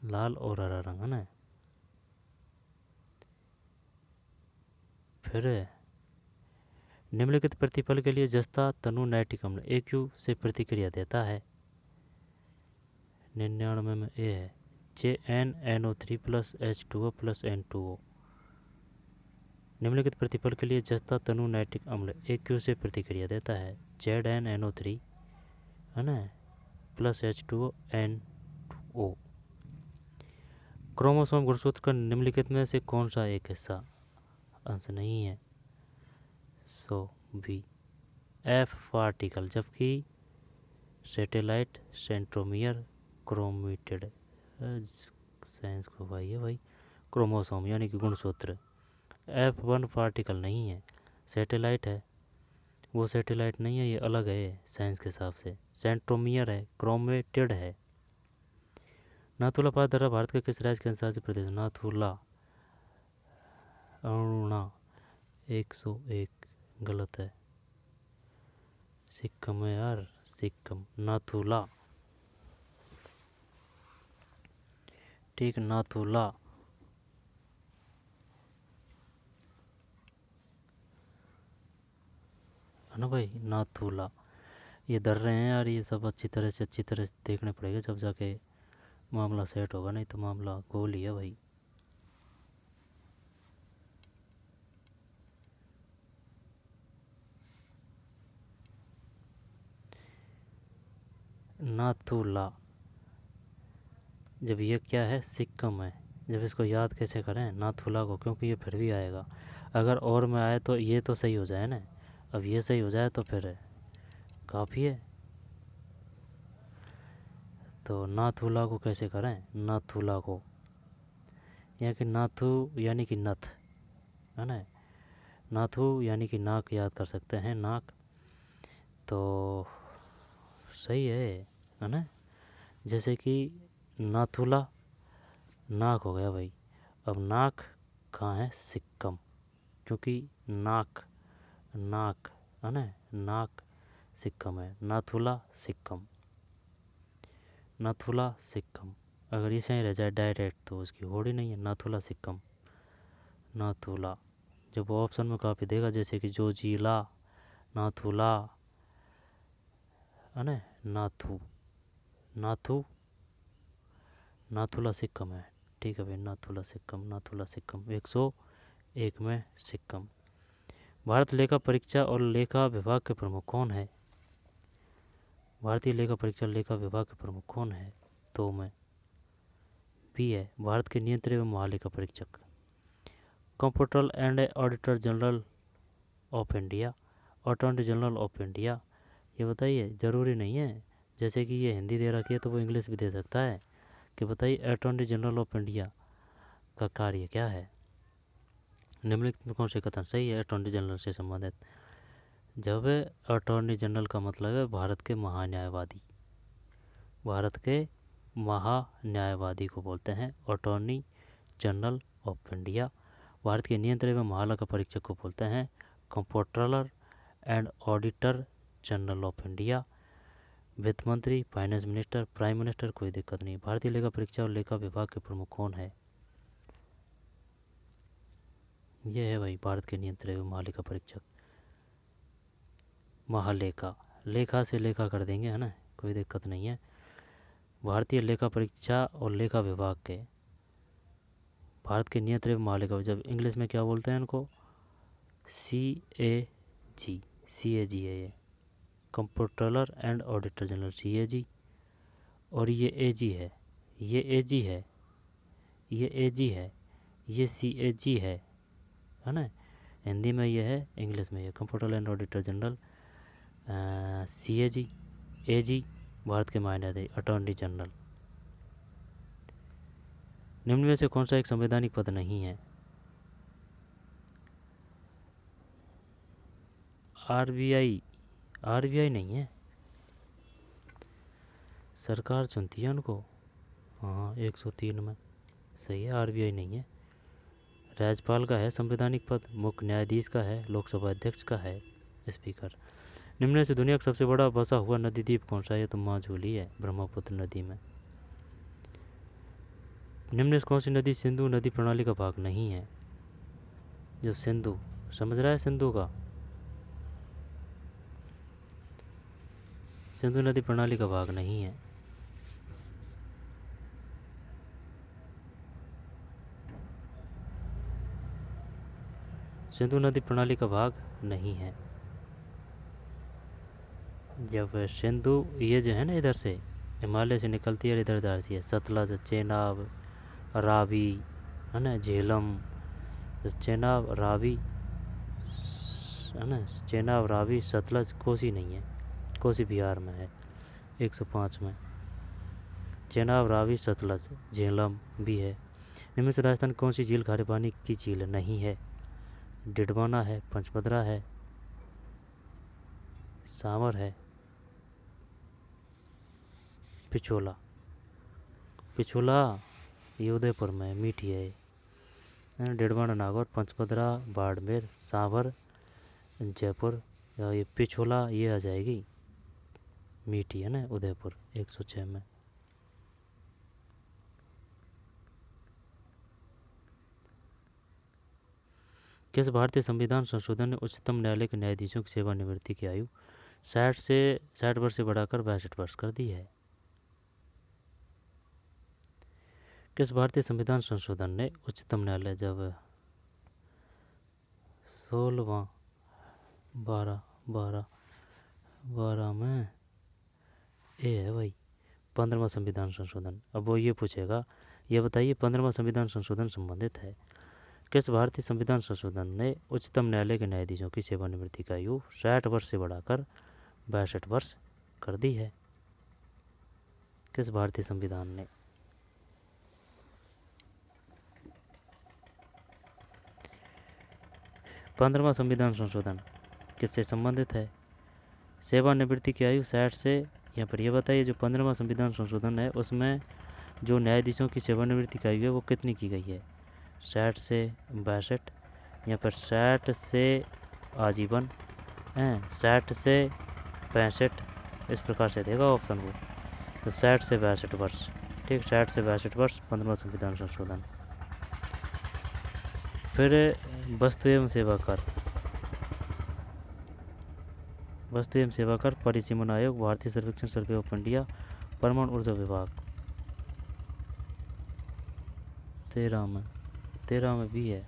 S1: लाल और हरा रंग है ना। फिर निम्नलिखित प्रतिपल के लिए जस्ता तनु नाइट्रिक अम्ल AQ से प्रतिक्रिया देता है। 99 में ए है, JnNO3 plus H2O plus N2O। निम्नलिखित प्रतिपल के लिए जस्ता तनु नाइट्रिक अम्ल AQ से प्रतिक्रिया देता है। ZnNO3 है ना प्लस H2O N2O। क्रोमोसोम गुणसूत्र का निम्नलिखित में से कौन सा एक हिस्सा अंश नहीं है? सो बी एफ पार्टिकल, जबकि सैटेलाइट, सेंट्रोमियर, क्रोमेटिड। साइंस को भाई है भाई। क्रोमोसोम यानी कि गुणसूत्र F1 पार्टिकल नहीं है, सैटेलाइट है। वो सैटेलाइट नहीं है, ये अलग है साइंस के हिसाब से। सेंट्रोमियर है, क्रोमेटिड है। नाथुला पास दर्रा भारत के किस राज्य के अंशाजी प्रदेश? नाथुला अरुणा 101 गलत है। सिक्किम है यार, सिक्किम। नाथुला, ठीक, नाथुला। है ना भाई, नाथुला। ये दर्रे हैं यार, ये सब अच्छी तरह से देखने पड़ेगा, जब जाके मामला सेट होगा, नहीं तो मामला गोल ही है भाई। नाथुला, जब ये क्या है, सिक्किम है। जब इसको याद कैसे करें नाथुला को, क्योंकि ये फिर भी आएगा। अगर और में आए तो ये तो सही हो जाए ना। अब ये सही हो जाए तो फिर काफ़ी है। तो नाथुला को कैसे करें? नाथुला को, यहाँ कि नाथु यानी कि नथ, है ना। नाथु यानी कि नाक याद कर सकते हैं, नाक। तो सही है ना। जैसे कि नाथुला नाक हो गया भाई। अब नाक कहाँ है? सिक्किम, क्योंकि नाक, नाक है ना, नाक सिक्किम है। नाथुला सिक्किम, नाथुला सिक्किम। अगर इसे ही रह जाए डायरेक्ट तो उसकी होड़ ही नहीं है। नाथुला सिक्किम, नाथुला। जब वो ऑप्शन में काफ़ी देगा, जैसे कि जो जिला, नाथुला, है ना, नाथू, नाथू, नाथुला सिक्किम है। ठीक है भाई, नाथुला सिक्किम, नाथुला सिक्किम। 101 में सिक्किम। भारत लेखा परीक्षा और लेखा विभाग के प्रमुख कौन है? भारतीय लेखा परीक्षा लेखा विभाग के प्रमुख कौन है? तो में बी है, भारत के नियंत्रक एवं महालेखा परीक्षक। Comptroller and auditor general of India, attorney general of India. ये बताइए, ज़रूरी नहीं है, जैसे कि ये हिंदी दे रखी है तो वो इंग्लिश भी दे सकता है। कि बताइए अटॉर्नी जनरल ऑफ इंडिया का कार्य क्या है? निम्नलिखित में कौन से कथन सही है अटॉर्नी जनरल से संबंधित? जब अटॉर्नी जनरल का मतलब है भारत के महान्यायवादी, भारत के महान्यायवादी को बोलते हैं attorney general of India. Bharat के नियंत्रक एवं महालेखा परीक्षक को बोलते हैं comptroller and auditor general of India. वित्त मंत्री, फाइनेंस मिनिस्टर, प्राइम मिनिस्टर, कोई दिक्कत नहीं। भारतीय लेखा परीक्षा और लेखा विभाग के प्रमुख कौन है? ये है भाई भारत के नियंत्रक एवं महालेखा परीक्षक। महालेखा, लेखा से लेखा कर देंगे, है ना, कोई दिक्कत नहीं है। भारतीय लेखा परीक्षा और लेखा विभाग के, भारत के नियंत्रक एवं महालेखा, जब इंग्लिश में क्या बोलते हैं इनको? CAG, CAG है ये, comptroller and auditor general, CAG। और ये AG है, ये AG है, ये AG है, ये CAG है ना। हिंदी में ये है, इंग्लिश में ये comptroller and auditor general, CAG। AG Bharat के मायने अटॉर्नी जनरल। निम्न में से कौन सा एक संवैधानिक पद नहीं है? RBI नहीं है, सरकार चुनती है उनको। हाँ, 103 में सही है, RBI नहीं है। राज्यपाल का है संवैधानिक पद, मुख्य न्यायाधीश का है, लोकसभा अध्यक्ष का है, स्पीकर। निम्न में से दुनिया का सबसे बड़ा बसा हुआ नदी द्वीप कौन सा है? तो माजुली है, ब्रह्मपुत्र नदी में। निम्न में से कौन सी नदी सिंधु नदी प्रणाली का भाग नहीं है? जो सिंधु, समझ रहा है सिंधु का? सिंधु नदी प्रणाली का भाग नहीं है। सिंधु नदी प्रणाली का भाग नहीं है। जब सिंधु ये जो है ना, इधर से हिमालय से निकलती है, इधर जाती है, सतलज, चेनाब, रावी, है ना, झेलम। तो चेनाब, रावी, है ना, चेनाब, रावी, सतलज, कोसी नहीं है, कोसी बिहार में है 105 में। चेनाब, रावी, सतलज, झेलम भी है। निम्न से राजस्थान कौन सी झील खारे पानी की झील नहीं है? डिडवाना है, पंचभद्रा है, सावर है, पिछोला। पिछोला ये उदयपुर में मीठी है। डिडवाना नागौर, पंचभद्रा बाड़मेर, सावर जयपुर, ये पिछोला ये आ जाएगी मीठी, है ना, उदयपुर 106 में। किस भारतीय संविधान संशोधन ने उच्चतम न्यायालय के न्यायाधीशों की सेवानिवृत्ति की आयु 60 वर्ष से बढ़ाकर 62 वर्ष कर दी है? किस भारतीय संविधान संशोधन ने उच्चतम न्यायालय जब 16वां 12 में ये है भाई 15वां संविधान संशोधन। अब वो ये पूछेगा, ये बताइए 15वां संविधान संशोधन संबंधित है किस भारतीय संविधान संशोधन ने उच्चतम न्यायालय के न्यायाधीशों की सेवानिवृत्ति का आयु 60 वर्ष से बढ़ाकर 62 वर्ष कर दी है? किस भारतीय संविधान ने? पंद्रहवां संविधान संशोधन किससे संबंधित है? सेवानिवृत्ति की आयु 60 से, यहाँ पर यह बताइए जो 15वां संविधान संशोधन है उसमें जो न्यायाधीशों की सेवानिवृत्ति की आयु है वो कितनी की गई है? 60 से 62, यहाँ पर 60 से आजीवन हैं, 60 से 65, इस प्रकार से देगा ऑप्शन वो। तो 60 से 62 वर्ष, ठीक, 60 से 62 वर्ष 15वां संविधान संशोधन। फिर वस्तु एवं सेवा कर, वस्तु एवं सेवा कर, परिसीमन आयोग, भारतीय सर्वेक्षण सर्वे ऑफ इंडिया, परमाणु ऊर्जा विभाग। 13 में भी है।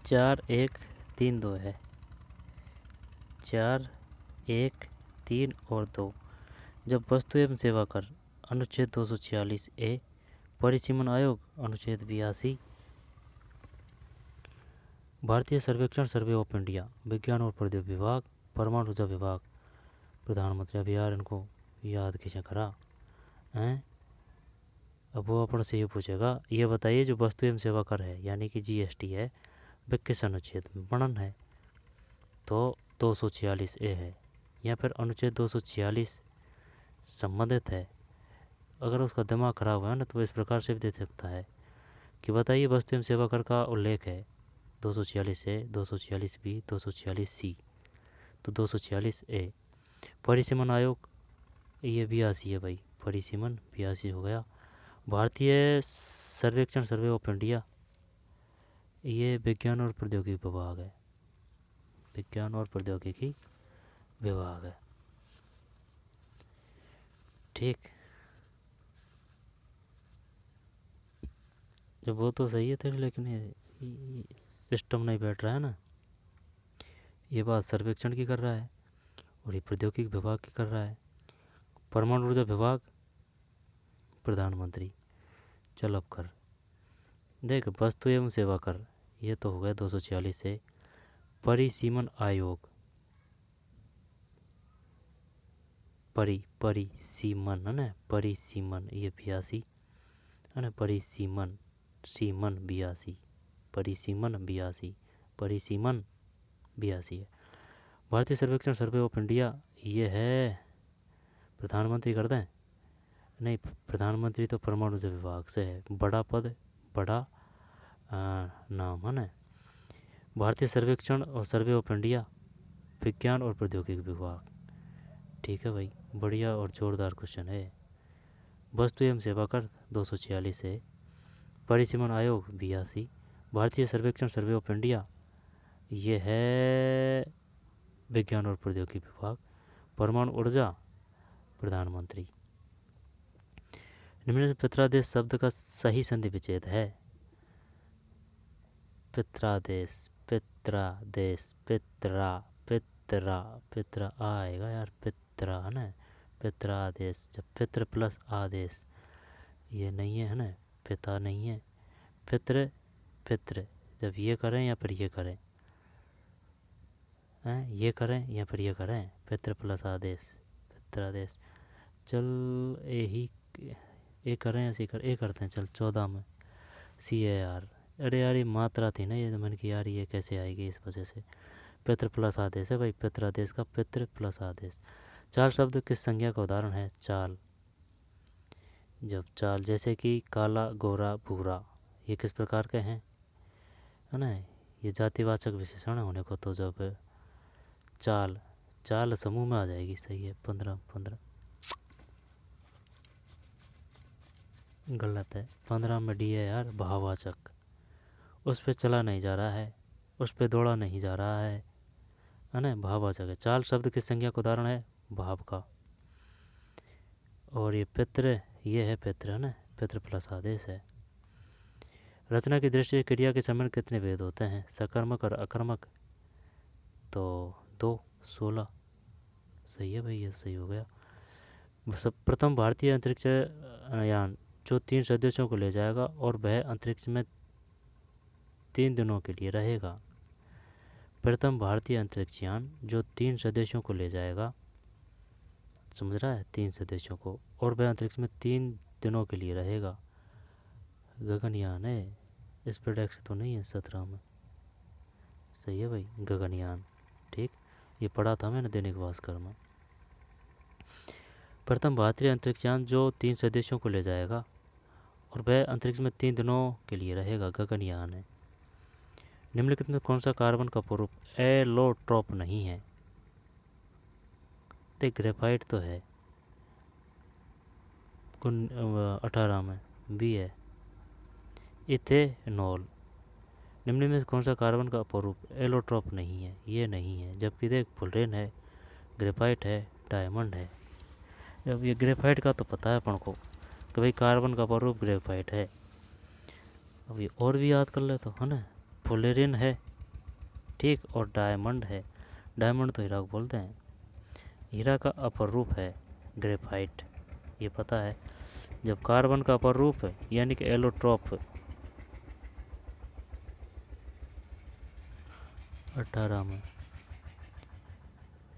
S1: 4 1 3 2 है, 4 1 3 और 2। जब वस्तु एवं सेवा कर अनुच्छेद 246A, परिसीमन आयोग अनुच्छेद 82, भारतीय सर्वेक्षण सर्वे ऑफ इंडिया, विज्ञान और प्रौद्योगिकी विभाग, परमाणु ऊर्जा विभाग, प्रधानमंत्री। अब यार इनको याद खींचा करा हैं। अब वो अपन से ये पूछेगा, ये बताइए जो वस्तु एवं सेवा कर है यानी कि GST है वह किस अनुच्छेद में वर्णन है? तो 246A है, या फिर अनुच्छेद 246 संबंधित है। अगर उसका दिमाग खराब है ना तो इस प्रकार से भी दे सकता है कि बताइए वस्तु एवं सेवा कर का उल्लेख है 246A, 246B, 246C, तो 246A। परिसीमन आयोग ये 82 है भाई, परिसीमन 82 हो गया। भारतीय सर्वेक्षण सर्वे ऑफ इंडिया ये विज्ञान और प्रौद्योगिकी विभाग है, विज्ञान और प्रौद्योगिकी विभाग है, ठीक। जब वो तो सही है तेरे, लेकिन ये सिस्टम नहीं बैठ रहा है ना। ये बात सर्वेक्षण की कर रहा है और ये प्रौद्योगिकी विभाग की कर रहा है। परमाणु ऊर्जा विभाग, प्रधानमंत्री। चल अब कर देख, वस्तु एवं सेवा कर ये तो हो गया 246 से। परिसीमन आयोग, परिसीमन है ना, परिसीमन ये 82 है ना, परिसीमन, सीमन 82, परिसीमन 82, परिसीमन 82 है। भारतीय सर्वेक्षण सर्वे ऑफ इंडिया ये है प्रधानमंत्री कर दें? नहीं, प्रधानमंत्री तो परमाणु ऊर्जा विभाग से है, बड़ा पद, बड़ा नाम है ना। भारतीय सर्वेक्षण और सर्वे ऑफ इंडिया, विज्ञान और प्रौद्योगिकी विभाग, ठीक है भाई, बढ़िया और जोरदार क्वेश्चन है। वस्तु एवं सेवा कर 246 है, परिसीमन आयोग 82, भारतीय सर्वेक्षण सर्वे ऑफ इंडिया ये है विज्ञान और प्रौद्योगिकी विभाग, परमाणु ऊर्जा प्रधानमंत्री। निम्न पित्रादेश शब्द का सही संधि विच्छेद है? पित्रादेश, पित्रादेश, पित्रा, पित्रा, पित्रा आएगा यार, पित्रा है ना, पित्र आदेश, जब पित्र प्लस आदेश, ये नहीं है ना, पिता नहीं है, पित्र पित्र, जब ये करें या फिर ये करें, हैं ये करें या फिर ये करें, पित्र प्लस आदेश, पित्र आदेश। चल ए करें या सी ए करते हैं, चल 14 में CAR। अरे यार ये मात्रा थी ना, ये तो मैंने कि यार ये कैसे आएगी, इस वजह से पित्र प्लस आदेश है भाई, पित्र आदेश का पित्र प्लस आदेश। चाल शब्द किस संज्ञा का उदाहरण है? चाल, जब चाल, जैसे कि काला, गोरा, भूरा, ये किस प्रकार के हैं, है ना, ये जातिवाचक विशेषण होने को, तो जब चाल, चाल समूह में आ जाएगी, सही है। 15 15 गलत है, 15 में डी है यार, भाववाचक। उस पे चला नहीं जा रहा है, उस पे दौड़ा नहीं जा रहा है ना, भाववाचक है। चाल शब्द किस संज्ञा का उदाहरण है? भाव का। और ये पित्र, ये है पित्र, है ना, पित्र प्लस आदेश है। रचना की दृष्टि से क्रिया के समय कितने भेद होते हैं? सकर्मक और अकर्मक, तो 2, 16, सही है भाई, ये सही हो गया। प्रथम भारतीय अंतरिक्ष यान जो 3 सदस्यों को ले जाएगा और वह अंतरिक्ष में 3 दिनों के लिए रहेगा। प्रथम भारतीय अंतरिक्ष यान जो 3 सदस्यों को ले जाएगा, समझ रहा है, 3 सदस्यों को, और वह अंतरिक्ष में 3 दिनों के लिए रहेगा। गगनयान है, स्पेसएक्स तो नहीं है 17 में, सही है भाई, गगनयान, ठीक। ये पढ़ा था मैंने दैनिक भास्कर में। प्रथम भारतीय अंतरिक्ष यान जो 3 सदस्यों को ले जाएगा और वह अंतरिक्ष में 3 दिनों के लिए रहेगा, गगनयान है। निम्नलिखित में कौन सा कार्बन का स्वरूप एलोट्रोप नहीं है? देख, ग्रेफाइट तो है, 18 में बी है, इथेनॉल। निम्न में कौन सा कार्बन का स्वरूप एलोट्रोप नहीं है? ये नहीं है, जबकि देख फुलरेन है, ग्रेफाइट है, डायमंड है। अब ये ग्रेफाइट का तो पता है अपन को कि भाई कार्बन का स्वरूप ग्रेफाइट है। अब ये और भी याद कर ले तो, है ना, फुलरेन है, ठीक, और डायमंड है। डायमंड तो हीरा को बोलते हैं, हीरा का अपर रूप है ग्रेफाइट, ये पता है। जब कार्बन का अपर रूप है यानी कि एलोट्रोप 18 में,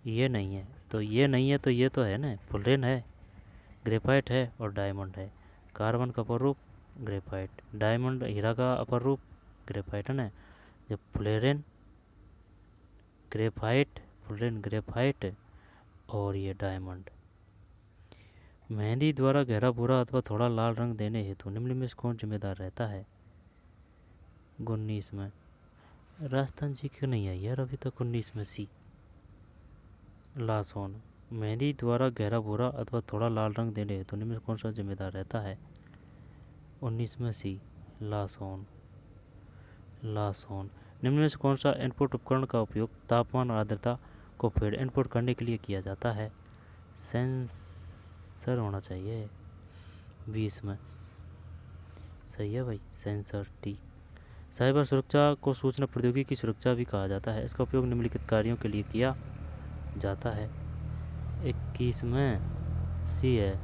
S1: ये नहीं है, तो ये नहीं है, तो ये तो है ना, फुलरेन है, ग्रेफाइट है और डायमंड है। कार्बन का अपर रूप ग्रेफाइट, डायमंड हीरा का अपर रूप ग्रेफाइट, है ना। जब फुलरेन ग्रेफाइट, फुलरेन ग्रेफाइट और ये डायमंड। मेहंदी द्वारा गहरा भूरा अथवा थोड़ा लाल रंग देने हेतु निम्न में से कौन जिम्मेदार रहता है? 19 में राजस्थान जी क्यों नहीं आई यार अभी तक? 19 में सी, लासोन। मेहंदी द्वारा गहरा भूरा अथवा थोड़ा लाल रंग देने हेतु निम्न में कौन सा जिम्मेदार रहता है? 19 में सी, लासोन, लासोन। निम्न में से कौन सा इनपुट उपकरण का उपयोग तापमान और आर्द्रता को फीड इनपुट करने के लिए किया जाता है? सेंसर होना चाहिए 20 में, सही है भाई, सेंसर टी। साइबर सुरक्षा को सूचना प्रौद्योगिकी की सुरक्षा भी कहा जाता है। इसका उपयोग निम्नलिखित कार्यों के लिए किया जाता है। 21 में सी है,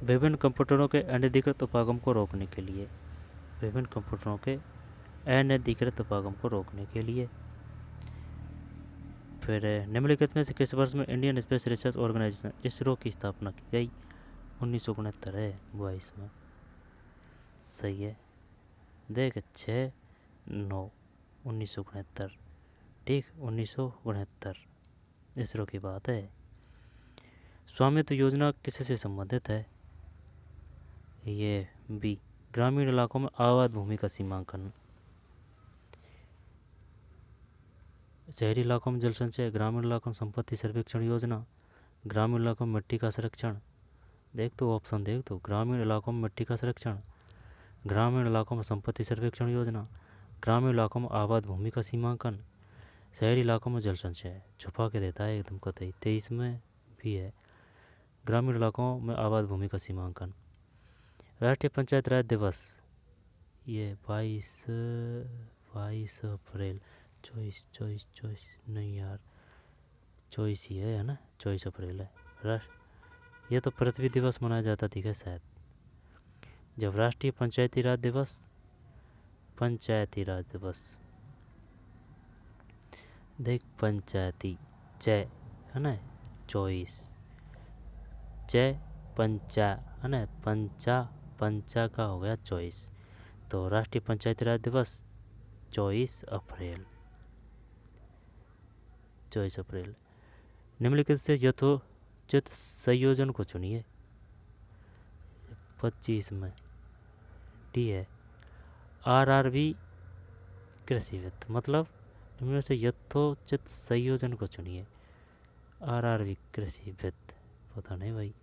S1: विभिन्न कंप्यूटरों के अनधिकृत उपागम को रोकने के लिए, विभिन्न कंप्यूटरों के अनधिकृत उपागम को रोकने के लिए। फिर निम्नलिखित में से किस वर्ष में Indian space research organisation ISRO की स्थापना की गई? 1969 है, 22 में, सही है। देख 6/9 1969, ठीक, 1969 इसरो की बात है। स्वामित्व योजना किससे संबंधित है? ये बी, ग्रामीण इलाकों में आबाद भूमि का सीमांकन। शहरी इलाकों में जल संचय, ग्रामीण इलाकों में संपत्ति सर्वेक्षण योजना, ग्रामीण इलाकों में मिट्टी का संरक्षण। देख तो ऑप्शन देख तो, ग्रामीण इलाकों में मिट्टी का संरक्षण, ग्रामीण इलाकों में संपत्ति सर्वेक्षण योजना, ग्रामीण इलाकों में आबाद भूमि का सीमांकन, शहरी इलाकों में जल संचय। छुपा के देता है एकदम कतई। 23 में भी है, ग्रामीण इलाकों में आबाद भूमि का सीमांकन। राष्ट्रीय पंचायत राज दिवस ये 22 अप्रैल, 24 नहीं यार, 24 ही है ना, 24 अप्रैल है। ये तो पृथ्वी दिवस मनाया जाता थी शायद, जब राष्ट्रीय पंचायती राज दिवस, पंचायती राज दिवस देख, पंचायती जय है ना 24, जय पंचा है ना, पंचा पंचा का हो गया 24, तो राष्ट्रीय पंचायती राज दिवस 24 अप्रैल, 24 अप्रैल। निम्नलिखित से यथोचित संयोजन को चुनिए। 25 में डी है आरआरबी कृषि वित्त, मतलब इनमें से यथोचित संयोजन को चुनिए। आरआरबी कृषि वित्त, पता नहीं भाई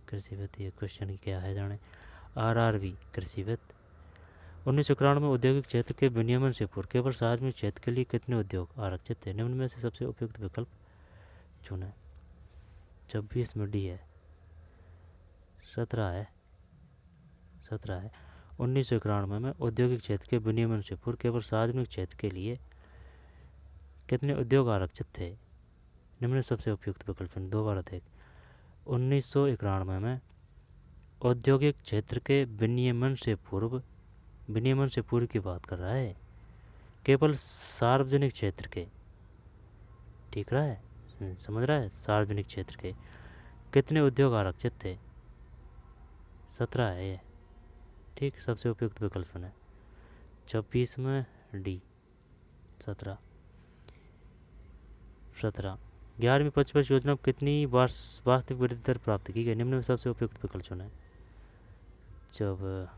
S1: कृषि वित्त ये क्वेश्चन क्या है जाने। आरआरबी कृषि वित्त। 1991 में औद्योगिक क्षेत्र के विनियमन से पूर्व केवल सार्वजनिक क्षेत्र के लिए कितने उद्योग आरक्षित थे? निम्न में से सबसे उपयुक्त विकल्प चुने। 26 में डी है, 17 है, 17 है। 1991 में औद्योगिक क्षेत्र के विनियमन से पूर्व केवल सार्वजनिक क्षेत्र के लिए कितने उद्योग आरक्षित थे? निम्न सबसे उपयुक्त विकल्प दोबारा देख। 1991 में औद्योगिक क्षेत्र के विनियमन से पूर्व की बात कर रहा है, केवल सार्वजनिक क्षेत्र के, ठीक रहा है, समझ रहा है, सार्वजनिक क्षेत्र के कितने उद्योग आरक्षित थे? 17 है ये, ठीक, सबसे उपयुक्त विकल्प है। 26 में डी 17। 11वीं पंचवर्ष योजना में कितनी वास्तविक वृद्धि दर प्राप्त की गई? निम्न में सबसे उपयुक्त विकल्प चुने। जब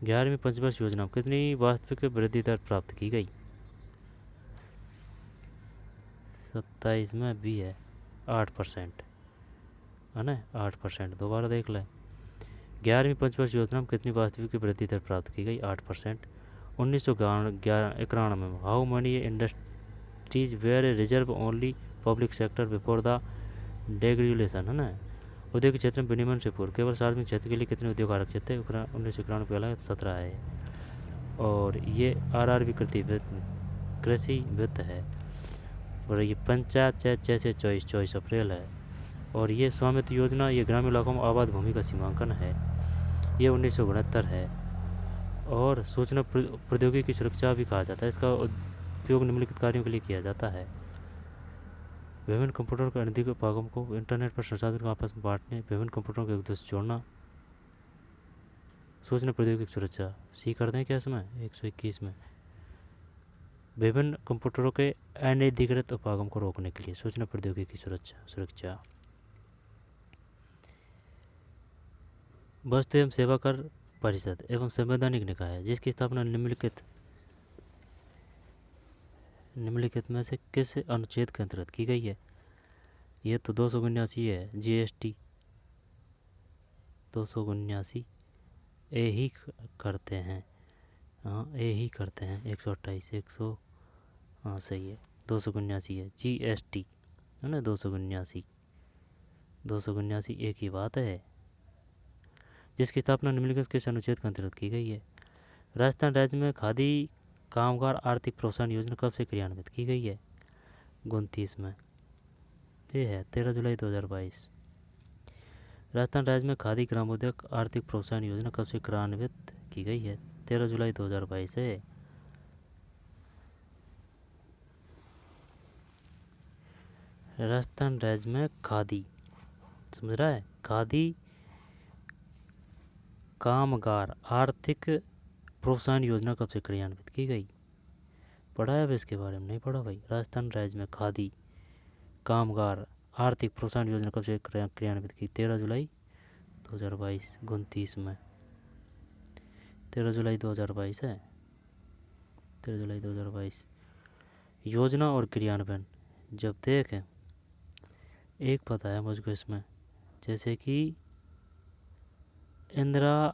S1: 11वीं पंचवर्ष योजना में कितनी वास्तविक वृद्धि दर प्राप्त की गई? 27 में भी है 8%, है ना, 8%। दोबारा देख लें, 11वीं पंचवर्ष योजना में कितनी वास्तविक वृद्धि दर प्राप्त की गई? 8%। 1991 में how many industries were reserved only public sector before the deregulation, है ना, उद्योग क्षेत्र में विनियमन से पूर्व केवल सार्वजनिक क्षेत्र के लिए कितने उद्योग आरक्षित थे? 1991 पहला 17 है। और ये आरआरबी कृषि वित्त है। और ये पंचायत जैसे 24 अप्रैल है। और ये स्वामित्व योजना, ये ग्रामीण इलाकों में आबाद भूमि का सीमांकन है, ये 1969 है। और सूचना प्रौद्योगिकी की सुरक्षा भी कहा जाता है, इसका उपयोग निम्नलिखित कार्यों के लिए किया जाता है। विभिन्न कंप्यूटर के अनधिक भागों को इंटरनेट पर संसाधन को आपस में बांटने, विभिन्न कंप्यूटरों को एक दूसरे से जोड़ना, सूचना प्रौद्योगिकी सुरक्षा। सी कर दें क्या इसमें? 121 में विभिन्न कंप्यूटरों के अनधिकृत उपागम को रोकने के लिए सूचना प्रौद्योगिकी सुरक्षा। वस्तु एवं सेवा कर परिषद एवं संवैधानिक निकाय है, जिसकी स्थापना निम्नलिखित में से किस अनुच्छेद के अंतर्गत की गई है? ये तो 279 है, जीएसटी 279 ए ही करते हैं, हाँ ए ही करते हैं। 128 100, हाँ सही है, 279 है, जीएसटी है ना, 279 एक ही बात है। जिसकी स्थापना निम्नलिखित किस अनुच्छेद के अंतर्गत की गई है? राजस्थान राज्य में खादी कामगार आर्थिक प्रोत्साहन योजना कब से क्रियान्वित की गई है? 29 में, ये है 13 जुलाई 2022। राजस्थान राज्य में खादी ग्रामोद्योग आर्थिक प्रोत्साहन योजना कब से क्रियान्वित की गई है? 13 जुलाई 2022 है। राजस्थान राज्य में खादी, समझ रहा है, खादी कामगार आर्थिक प्रोत्साहन योजना कब से क्रियान्वित की गई? पढ़ा है अब इसके बारे में? नहीं पढ़ा भाई। राजस्थान राज्य में खादी कामगार आर्थिक प्रोत्साहन योजना कब से क्रियान्वित की? 13 जुलाई 2022, 29 में, 13 जुलाई 2022 है, 13 जुलाई 2022। योजना और क्रियान्वयन, जब देखें एक पता है मुझको इसमें, जैसे कि इंदिरा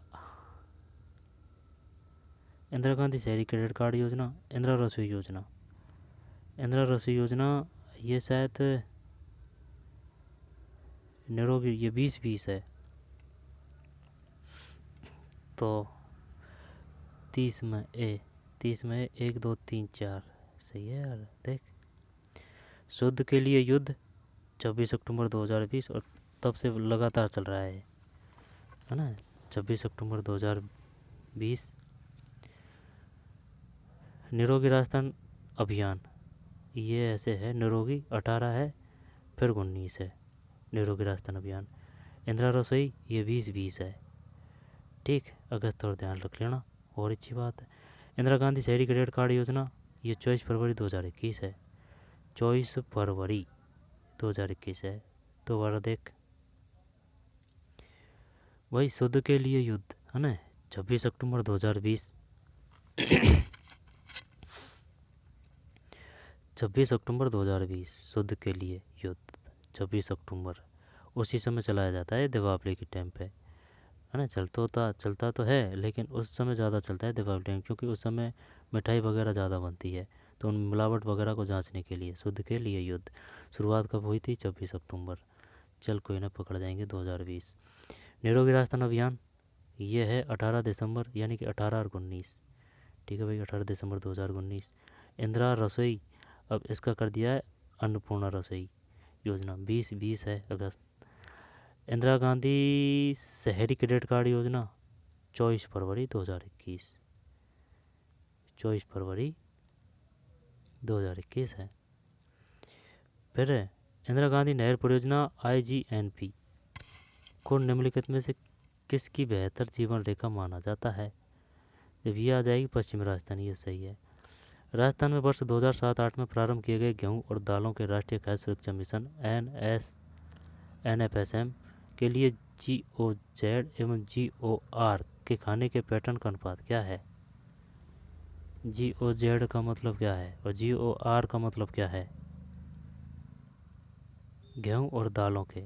S1: गांधी शहरी क्रेडिट कार्ड योजना, इंदिरा रसोई योजना, ये शायद नैरोबी, ये 2020 है। तो 30 में 1 2 3 4 सही है यार। देख, शुद्ध के लिए युद्ध 26 अक्टूबर 2020 और तब से लगातार चल रहा है ना। 26 अक्टूबर 2020 निरोगी राजस्थान अभियान, ये ऐसे है, निरोगी 18 है, फिर 19 है निरोगी राजस्थान अभियान। इंदिरा रसोई ये 2020 है, ठीक, अगस्त और ध्यान रख लेना। और अच्छी बात है, इंदिरा गांधी शहरी क्रेडिट कार्ड योजना ये 24 फरवरी 2021 है, 24 फरवरी 2021 है। दोबारा देख, वही शुद्ध के लिए युद्ध है ना, 26 अक्टूबर 2020 26 अक्टूबर 2020 शुद्ध के लिए युद्ध 26 अक्टूबर, उसी समय चलाया जाता है दीपावली के टाइम पे, है ना। चलता तो है, लेकिन उस समय ज़्यादा चलता है दीपावली टाइम, क्योंकि उस समय मिठाई वगैरह ज़्यादा बनती है, तो उन मिलावट वगैरह को जांचने के लिए शुद्ध के लिए युद्ध। शुरुआत कब हुई थी? 26 अक्टूबर। चल कोई ना, पकड़ जाएंगे 2020। निरोगी राजस्थान अभियान ये है 18 दिसंबर, यानी कि 18 और 19, ठीक है भाई, 18 दिसंबर 2019। इंदिरा रसोई, अब इसका कर दिया है अन्नपूर्णा रसोई योजना, 2020 है अगस्त। इंदिरा गांधी शहरी क्रेडिट कार्ड योजना 24 फरवरी 2021, 24 फरवरी 2021 है। फिर है इंदिरा गांधी नहर परियोजना IGNP को निम्नलिखित में से किसकी बेहतर जीवन रेखा माना जाता है? जब ये आ जाएगी पश्चिमी राजस्थान, ये सही है। राजस्थान में वर्ष 2007-8 में प्रारंभ किए गए गेहूं और दालों के राष्ट्रीय खाद्य सुरक्षा मिशन NFSM के लिए GOZ एवं GOR के खाने के पैटर्न का अनुपात क्या है? GOZ का मतलब क्या है और GOR का मतलब क्या है? गेहूं और दालों के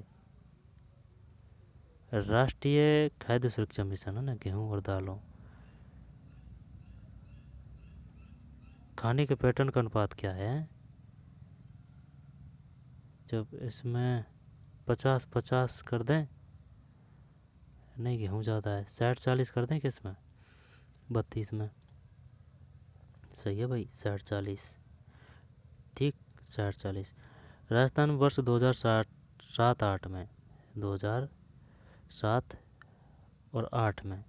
S1: राष्ट्रीय खाद्य सुरक्षा मिशन है ना, गेहूं और दालों, खाने के पैटर्न का अनुपात क्या है? जब इसमें 50-50 कर दें, नहीं गेहूँ ज़्यादा है, 60-40 कर दें, किस में? 32 में, सही है भाई, 60-40, ठीक, 60-40। राजस्थान वर्ष 2007-8 में, 2007 और 8 में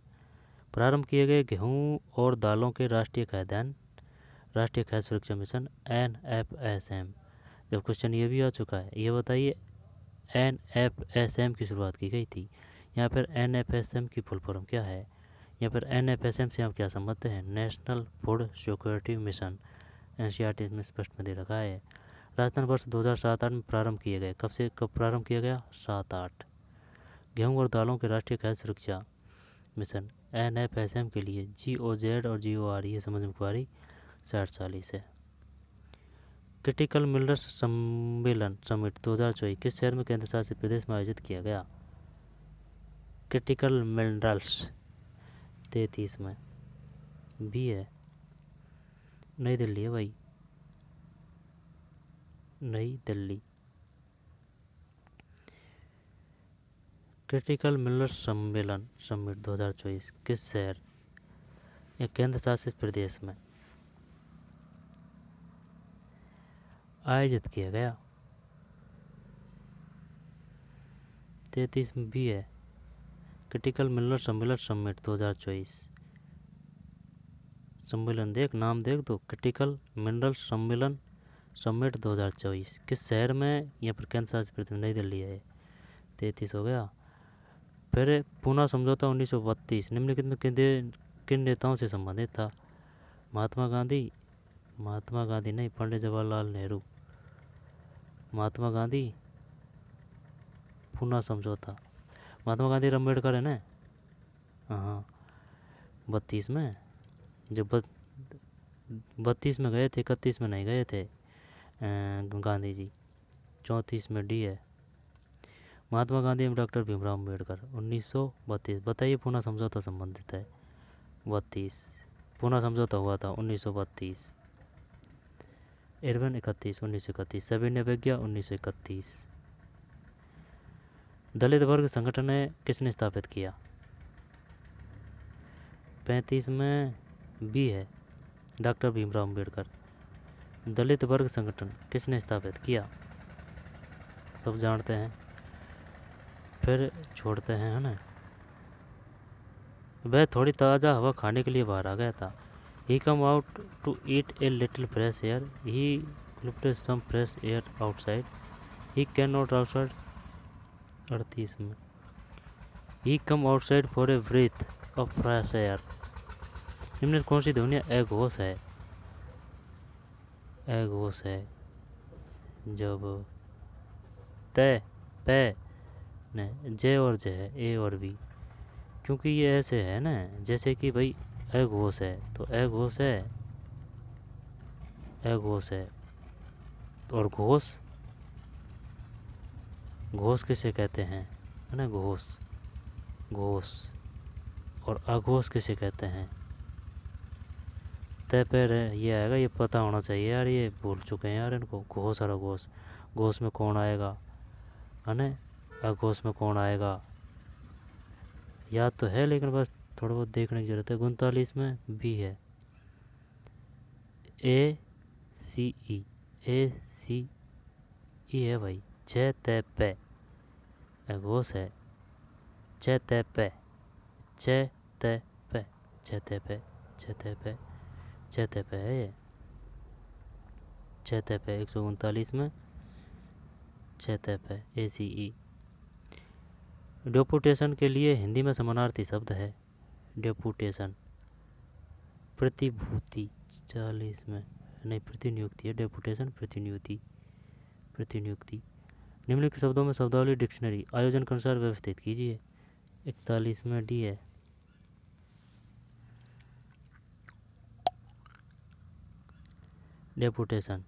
S1: प्रारंभ किए गए गेहूं और दालों के राष्ट्रीय खाद्य सुरक्षा मिशन NFSM। जब क्वेश्चन ये भी आ चुका है, ये बताइए NFSM की शुरुआत की गई थी, यहाँ पर NFSM की फुल फॉर्म क्या है? यहाँ पर NFSM से हम क्या समझते हैं? National food security mission, NCERT में स्पष्ट में दे रखा है। राजस्थान वर्ष 2007-8 में प्रारंभ किए गए, कब प्रारंभ किया गया? 7-8। गेहूं और दालों के राष्ट्रीय खाद्य सुरक्षा मिशन NFSM के लिए GOZ और GOR ये समझ में कुआरी 60-40 है। क्रिटिकल मिलर्स सम्मेलन समिट 2024 किस शहर में केंद्र शासित प्रदेश में आयोजित किया गया? क्रिटिकल मिनरल्स 33 में भी है, नई दिल्ली है भाई, नई दिल्ली। क्रिटिकल मिनरल्स सम्मेलन समिट 2024 किस शहर या केंद्र शासित प्रदेश में आयोजित किया गया? 33 में भी है, क्रिटिकल मिनरल्स सम्मेलन समिट 2024। सम्मेलन देख, नाम देख दो, क्रिटिकल मिनरल्स सम्मेलन समिट 2024 किस शहर में, यहाँ पर केंद्र शासित प्रदेश नई दिल्ली है। 33 हो गया। फिर पूना समझौता 1932 निम्नलिखित में किन नेताओं से संबंधित था? महात्मा गांधी नहीं, पंडित जवाहरलाल नेहरू। महात्मा गांधी, पूना समझौता, महात्मा गांधी और अम्बेडकर है ना। हाँ, 32 में, जब 32 में गए थे, 31 में नहीं गए थे गांधी जी। 34 में डी है। महात्मा गांधी एवं डॉक्टर भीमराव अम्बेडकर 1932। बताइए, पूना समझौता संबंधित है 32, पूना समझौता हुआ था 1932। इरविन 1931, सविनय अवज्ञा 1931। दलित वर्ग संगठन किसने स्थापित किया? 35 में बी है, डॉक्टर भीमराव अम्बेडकर। दलित वर्ग संगठन किसने स्थापित किया? सब जानते हैं, फिर छोड़ते हैं, है ना। वह थोड़ी ताज़ा हवा खाने के लिए बाहर आ गया था। He come out to eat a little fresh air, he gulped some fresh air outside, he can not outside. 38 में he come outside for a breath of fresh air. निम्न कौन सी ध्वनि अघोष है? अघोष है जब तय पे न जे और जे है, ए और बी, क्योंकि ये ऐसे है ना, जैसे कि भाई अघोष है तो अघोष है, अघोष है। और घोष, घोष किसे कहते हैं, है ना, घोष, घोष। और अघोष किसे कहते हैं? तय पर ये आएगा, ये पता होना चाहिए यार, ये भूल चुके हैं यार इनको। घोष और अघोष, घोष में कौन आएगा, है ना, अघोष में कौन आएगा, याद तो है लेकिन बस थोड़ा बहुत देखने की जरूरत है। 39 में बी है, ए सी ई, ए सी ई है भाई। छ तय पे अघोष है, छ तय पे, छ तय पे, छ तय पे, छ तय पे, छ तय पे है ये, छ तय पे। 139 में छ तय पे, ए सी ई। डेपुटेशन के लिए हिंदी में समानार्थी शब्द है, डेपुटेशन। प्रतिभूति 40 में, नहीं प्रतिनियुक्ति है, डेपुटेशन प्रतिनियुक्ति, प्रतिनियुक्ति। निम्नलिखित शब्दों में शब्दावली डिक्शनरी आयोजन के अनुसार व्यवस्थित कीजिए। 41 में डी है, डेपुटेशन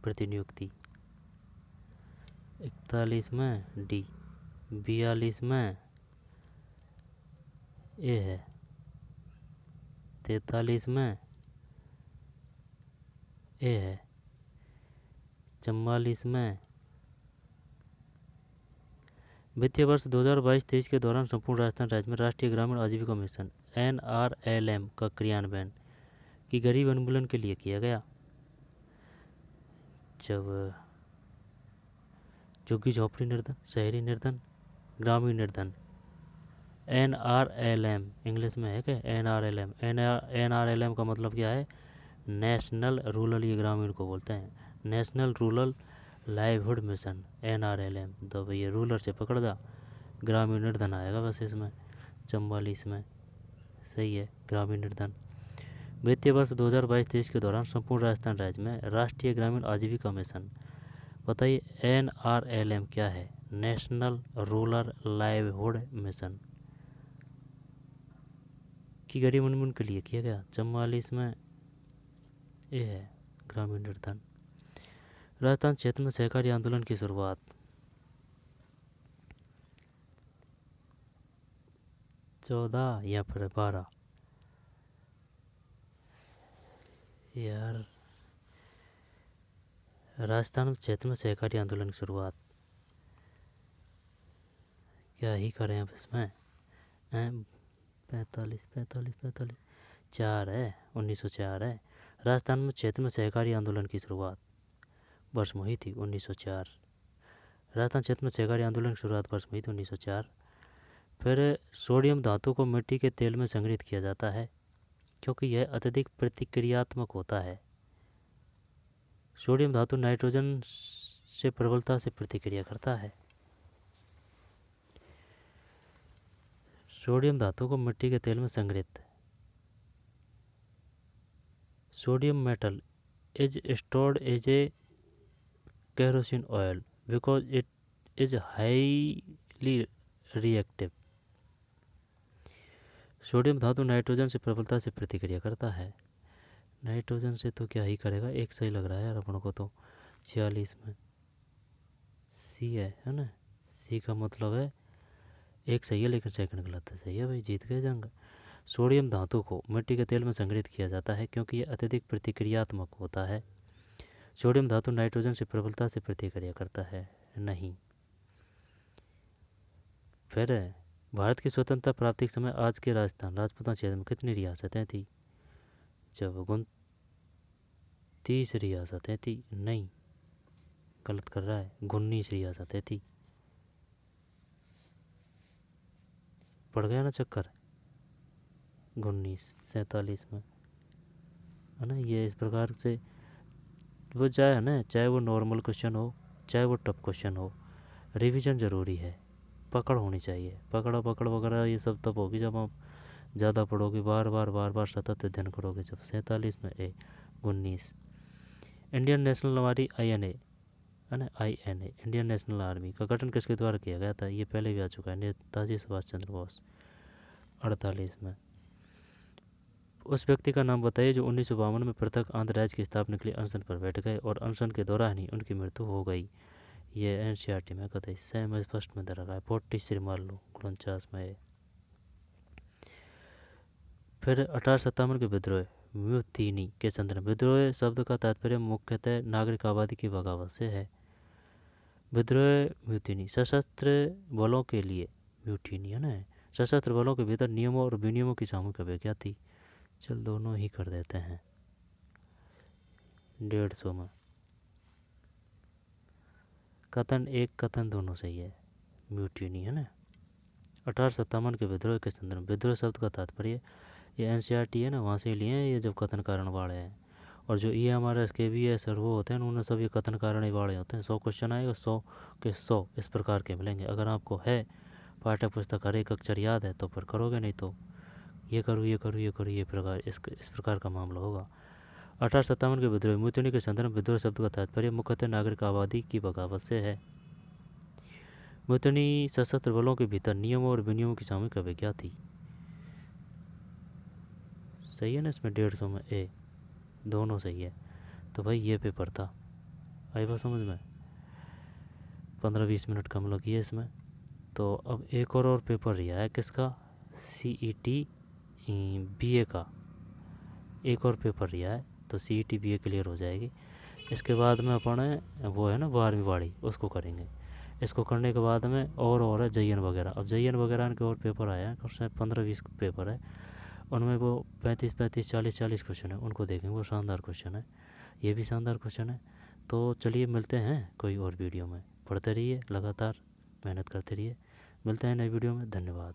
S1: प्रतिनियुक्ति। 41 में डी। 42 में ए है। 43 में ए है। 44 में वित्तीय वर्ष 2022-23 के दौरान संपूर्ण राजस्थान राज्य में राष्ट्रीय ग्रामीण आजीविका मिशन NRLM का क्रियान्वयन की गरीब उन्मूलन के लिए किया गया। जब झुग्गी झोपड़ी निर्धन, शहरी निर्धन, ग्रामीण निर्धन, NRLM इंग्लिश में है क्या? NRLM का मतलब क्या है? नेशनल रूरल, ये ग्रामीण को बोलते हैं, national rural livelihood mission, NRLM। तो भैया रूरल से पकड़ दा, ग्रामीण निर्धन आएगा बस इसमें। 44 में सही है, ग्रामीण निर्धन। वित्तीय वर्ष 2022-23 के दौरान संपूर्ण राजस्थान राज्य में राष्ट्रीय ग्रामीण आजीविका मिशन, बताइए NRLM क्या है? नेशनल रूरल लाइवहुड मिशन की गरीब उन्मूलन के लिए किया गया। 44 में ये है, ग्रामीण निर्धन। राजस्थान क्षेत्र में सहकारी आंदोलन की शुरुआत, चौदह या फिर 12 यार। राजस्थान क्षेत्र में सहकारी आंदोलन की शुरुआत क्या ही करें अब इसमें? 45 4 है, 1904 है। राजस्थान में क्षेत्र में सहकारी आंदोलन की शुरुआत वर्ष में हुई थी 1904। राजस्थान क्षेत्र में सहकारी आंदोलन की शुरुआत वर्ष में हुई थी 1904। फिर सोडियम धातु को मिट्टी के तेल में संग्रहित किया जाता है क्योंकि यह अत्यधिक प्रतिक्रियात्मक होता है। सोडियम धातु नाइट्रोजन से प्रबलता से प्रतिक्रिया करता है। सोडियम धातु को मिट्टी के तेल में संग्रहित, sodium metal is stored as a kerosene oil because it is highly reactive. Sodium धातु नाइट्रोजन से प्रबलता से प्रतिक्रिया करता है। नाइट्रोजन से तो क्या ही करेगा, एक सही लग रहा है यार अपन को तो। 46 में सी है ना, सी का मतलब है एक सही है लेकिन सेकंड गलत है। सही है भाई, जीत गए जंग। सोडियम धातु को मिट्टी के तेल में संग्रहित किया जाता है क्योंकि यह अत्यधिक प्रतिक्रियात्मक होता है। सोडियम धातु नाइट्रोजन से प्रबलता से प्रतिक्रिया करता है नहीं। फिर भारत की स्वतंत्रता प्राप्ति के समय आज के राजस्थान राजपूताना क्षेत्र में कितनी रियासतें थी? जब 29 रियासतें थी। नहीं, गलत कर रहा है, 19 रियासतें थी। पड़ गया ना चक्कर, 19 47 में, है ना। ये इस प्रकार से वो चाहे है ना, चाहे वो नॉर्मल क्वेश्चन हो चाहे वो टफ क्वेश्चन हो, रिवीजन ज़रूरी है, पकड़ होनी चाहिए। पकड़ वगैरह ये सब तब होगी जब आप ज़्यादा पढ़ोगे, बार बार सतत अध्ययन करोगे। जब 47 में 19। इंडियन नेशनल हमारी INA, है ना, INA इंडियन नेशनल आर्मी का गठन किसके द्वारा किया गया था? ये पहले भी आ चुका है, नेताजी सुभाष चंद्र बोस। 48 में। उस व्यक्ति का नाम बताइए जो 1952 में पृथक आंध्र राज्य की स्थापना के लिए अनशन पर बैठ गए और अनशन के दौरान ही उनकी मृत्यु हो गई। ये NCERT में कतई सेम फर्स्ट में दे रखा है, 40 श्रीमालू 49 में। फिर 1857 के विद्रोह म्यूतिनी के संदर्भ में, विद्रोह शब्द का तात्पर्य मुख्यतः नागरिक आबादी की बगावत से है। विद्रोह म्यूतिनी सशस्त्र बलों के लिए, म्यूटिनी है ना, सशस्त्र बलों के भीतर नियमों और विनियमों की सामूहिक अवज्ञा थी। चल दोनों ही कर देते हैं। 150 में कथन एक कथन दोनों सही है, म्यूटिनी है ना। 1857 के विद्रोह के संदर्भ में, विद्रोह शब्द का तात्पर्य, ये NCERT है ना, वहाँ से लिए हैं ये जब कथन कारण वाले हैं। और जो EMRS KVS और वो होते हैं उन्होंने सब ये कथन कारण ही वाले होते हैं। 100 क्वेश्चन आएगा, 100 के 100 इस प्रकार के मिलेंगे। अगर आपको है पाठ्य पुस्तक हर एक अक्षर याद है तो फिर करोगे, नहीं तो ये करूँ ये करूँ ये करूँ, ये प्रकार इस प्रकार का मामला होगा। 1857 के विद्रोह म्यूतिनी के संदर्भ में, विद्रोह शब्द का तात्पर्य मुख्यतः नागरिक आबादी की बगावत से है। म्यूतिनी सशस्त्र बलों के भीतर नियमों और विनियमों की सामूहिक अवज्ञा थी। सही है ना, इसमें 150 में दोनों सही है। तो भाई ये पेपर था, आई बात समझ में। 15-20 मिनट कम लगी है इसमें। तो अब एक और पेपर रिहा है किसका? CET BA का एक और पेपर रिहा है, तो CET BA क्लियर हो जाएगी। इसके बाद में अपन वो है ना 12वीं वाड़ी, उसको करेंगे। इसको करने के बाद में और है JN वगैरह। अब JN वगैरह के और पेपर आए हैं, उसमें 15-20 पेपर है, उनमें वो 35-35 40-40 क्वेश्चन है, उनको देखेंगे। वो शानदार क्वेश्चन है, ये भी शानदार क्वेश्चन है। तो चलिए मिलते हैं कोई और वीडियो में। पढ़ते रहिए, लगातार मेहनत करते रहिए। मिलते हैं नई वीडियो में। धन्यवाद।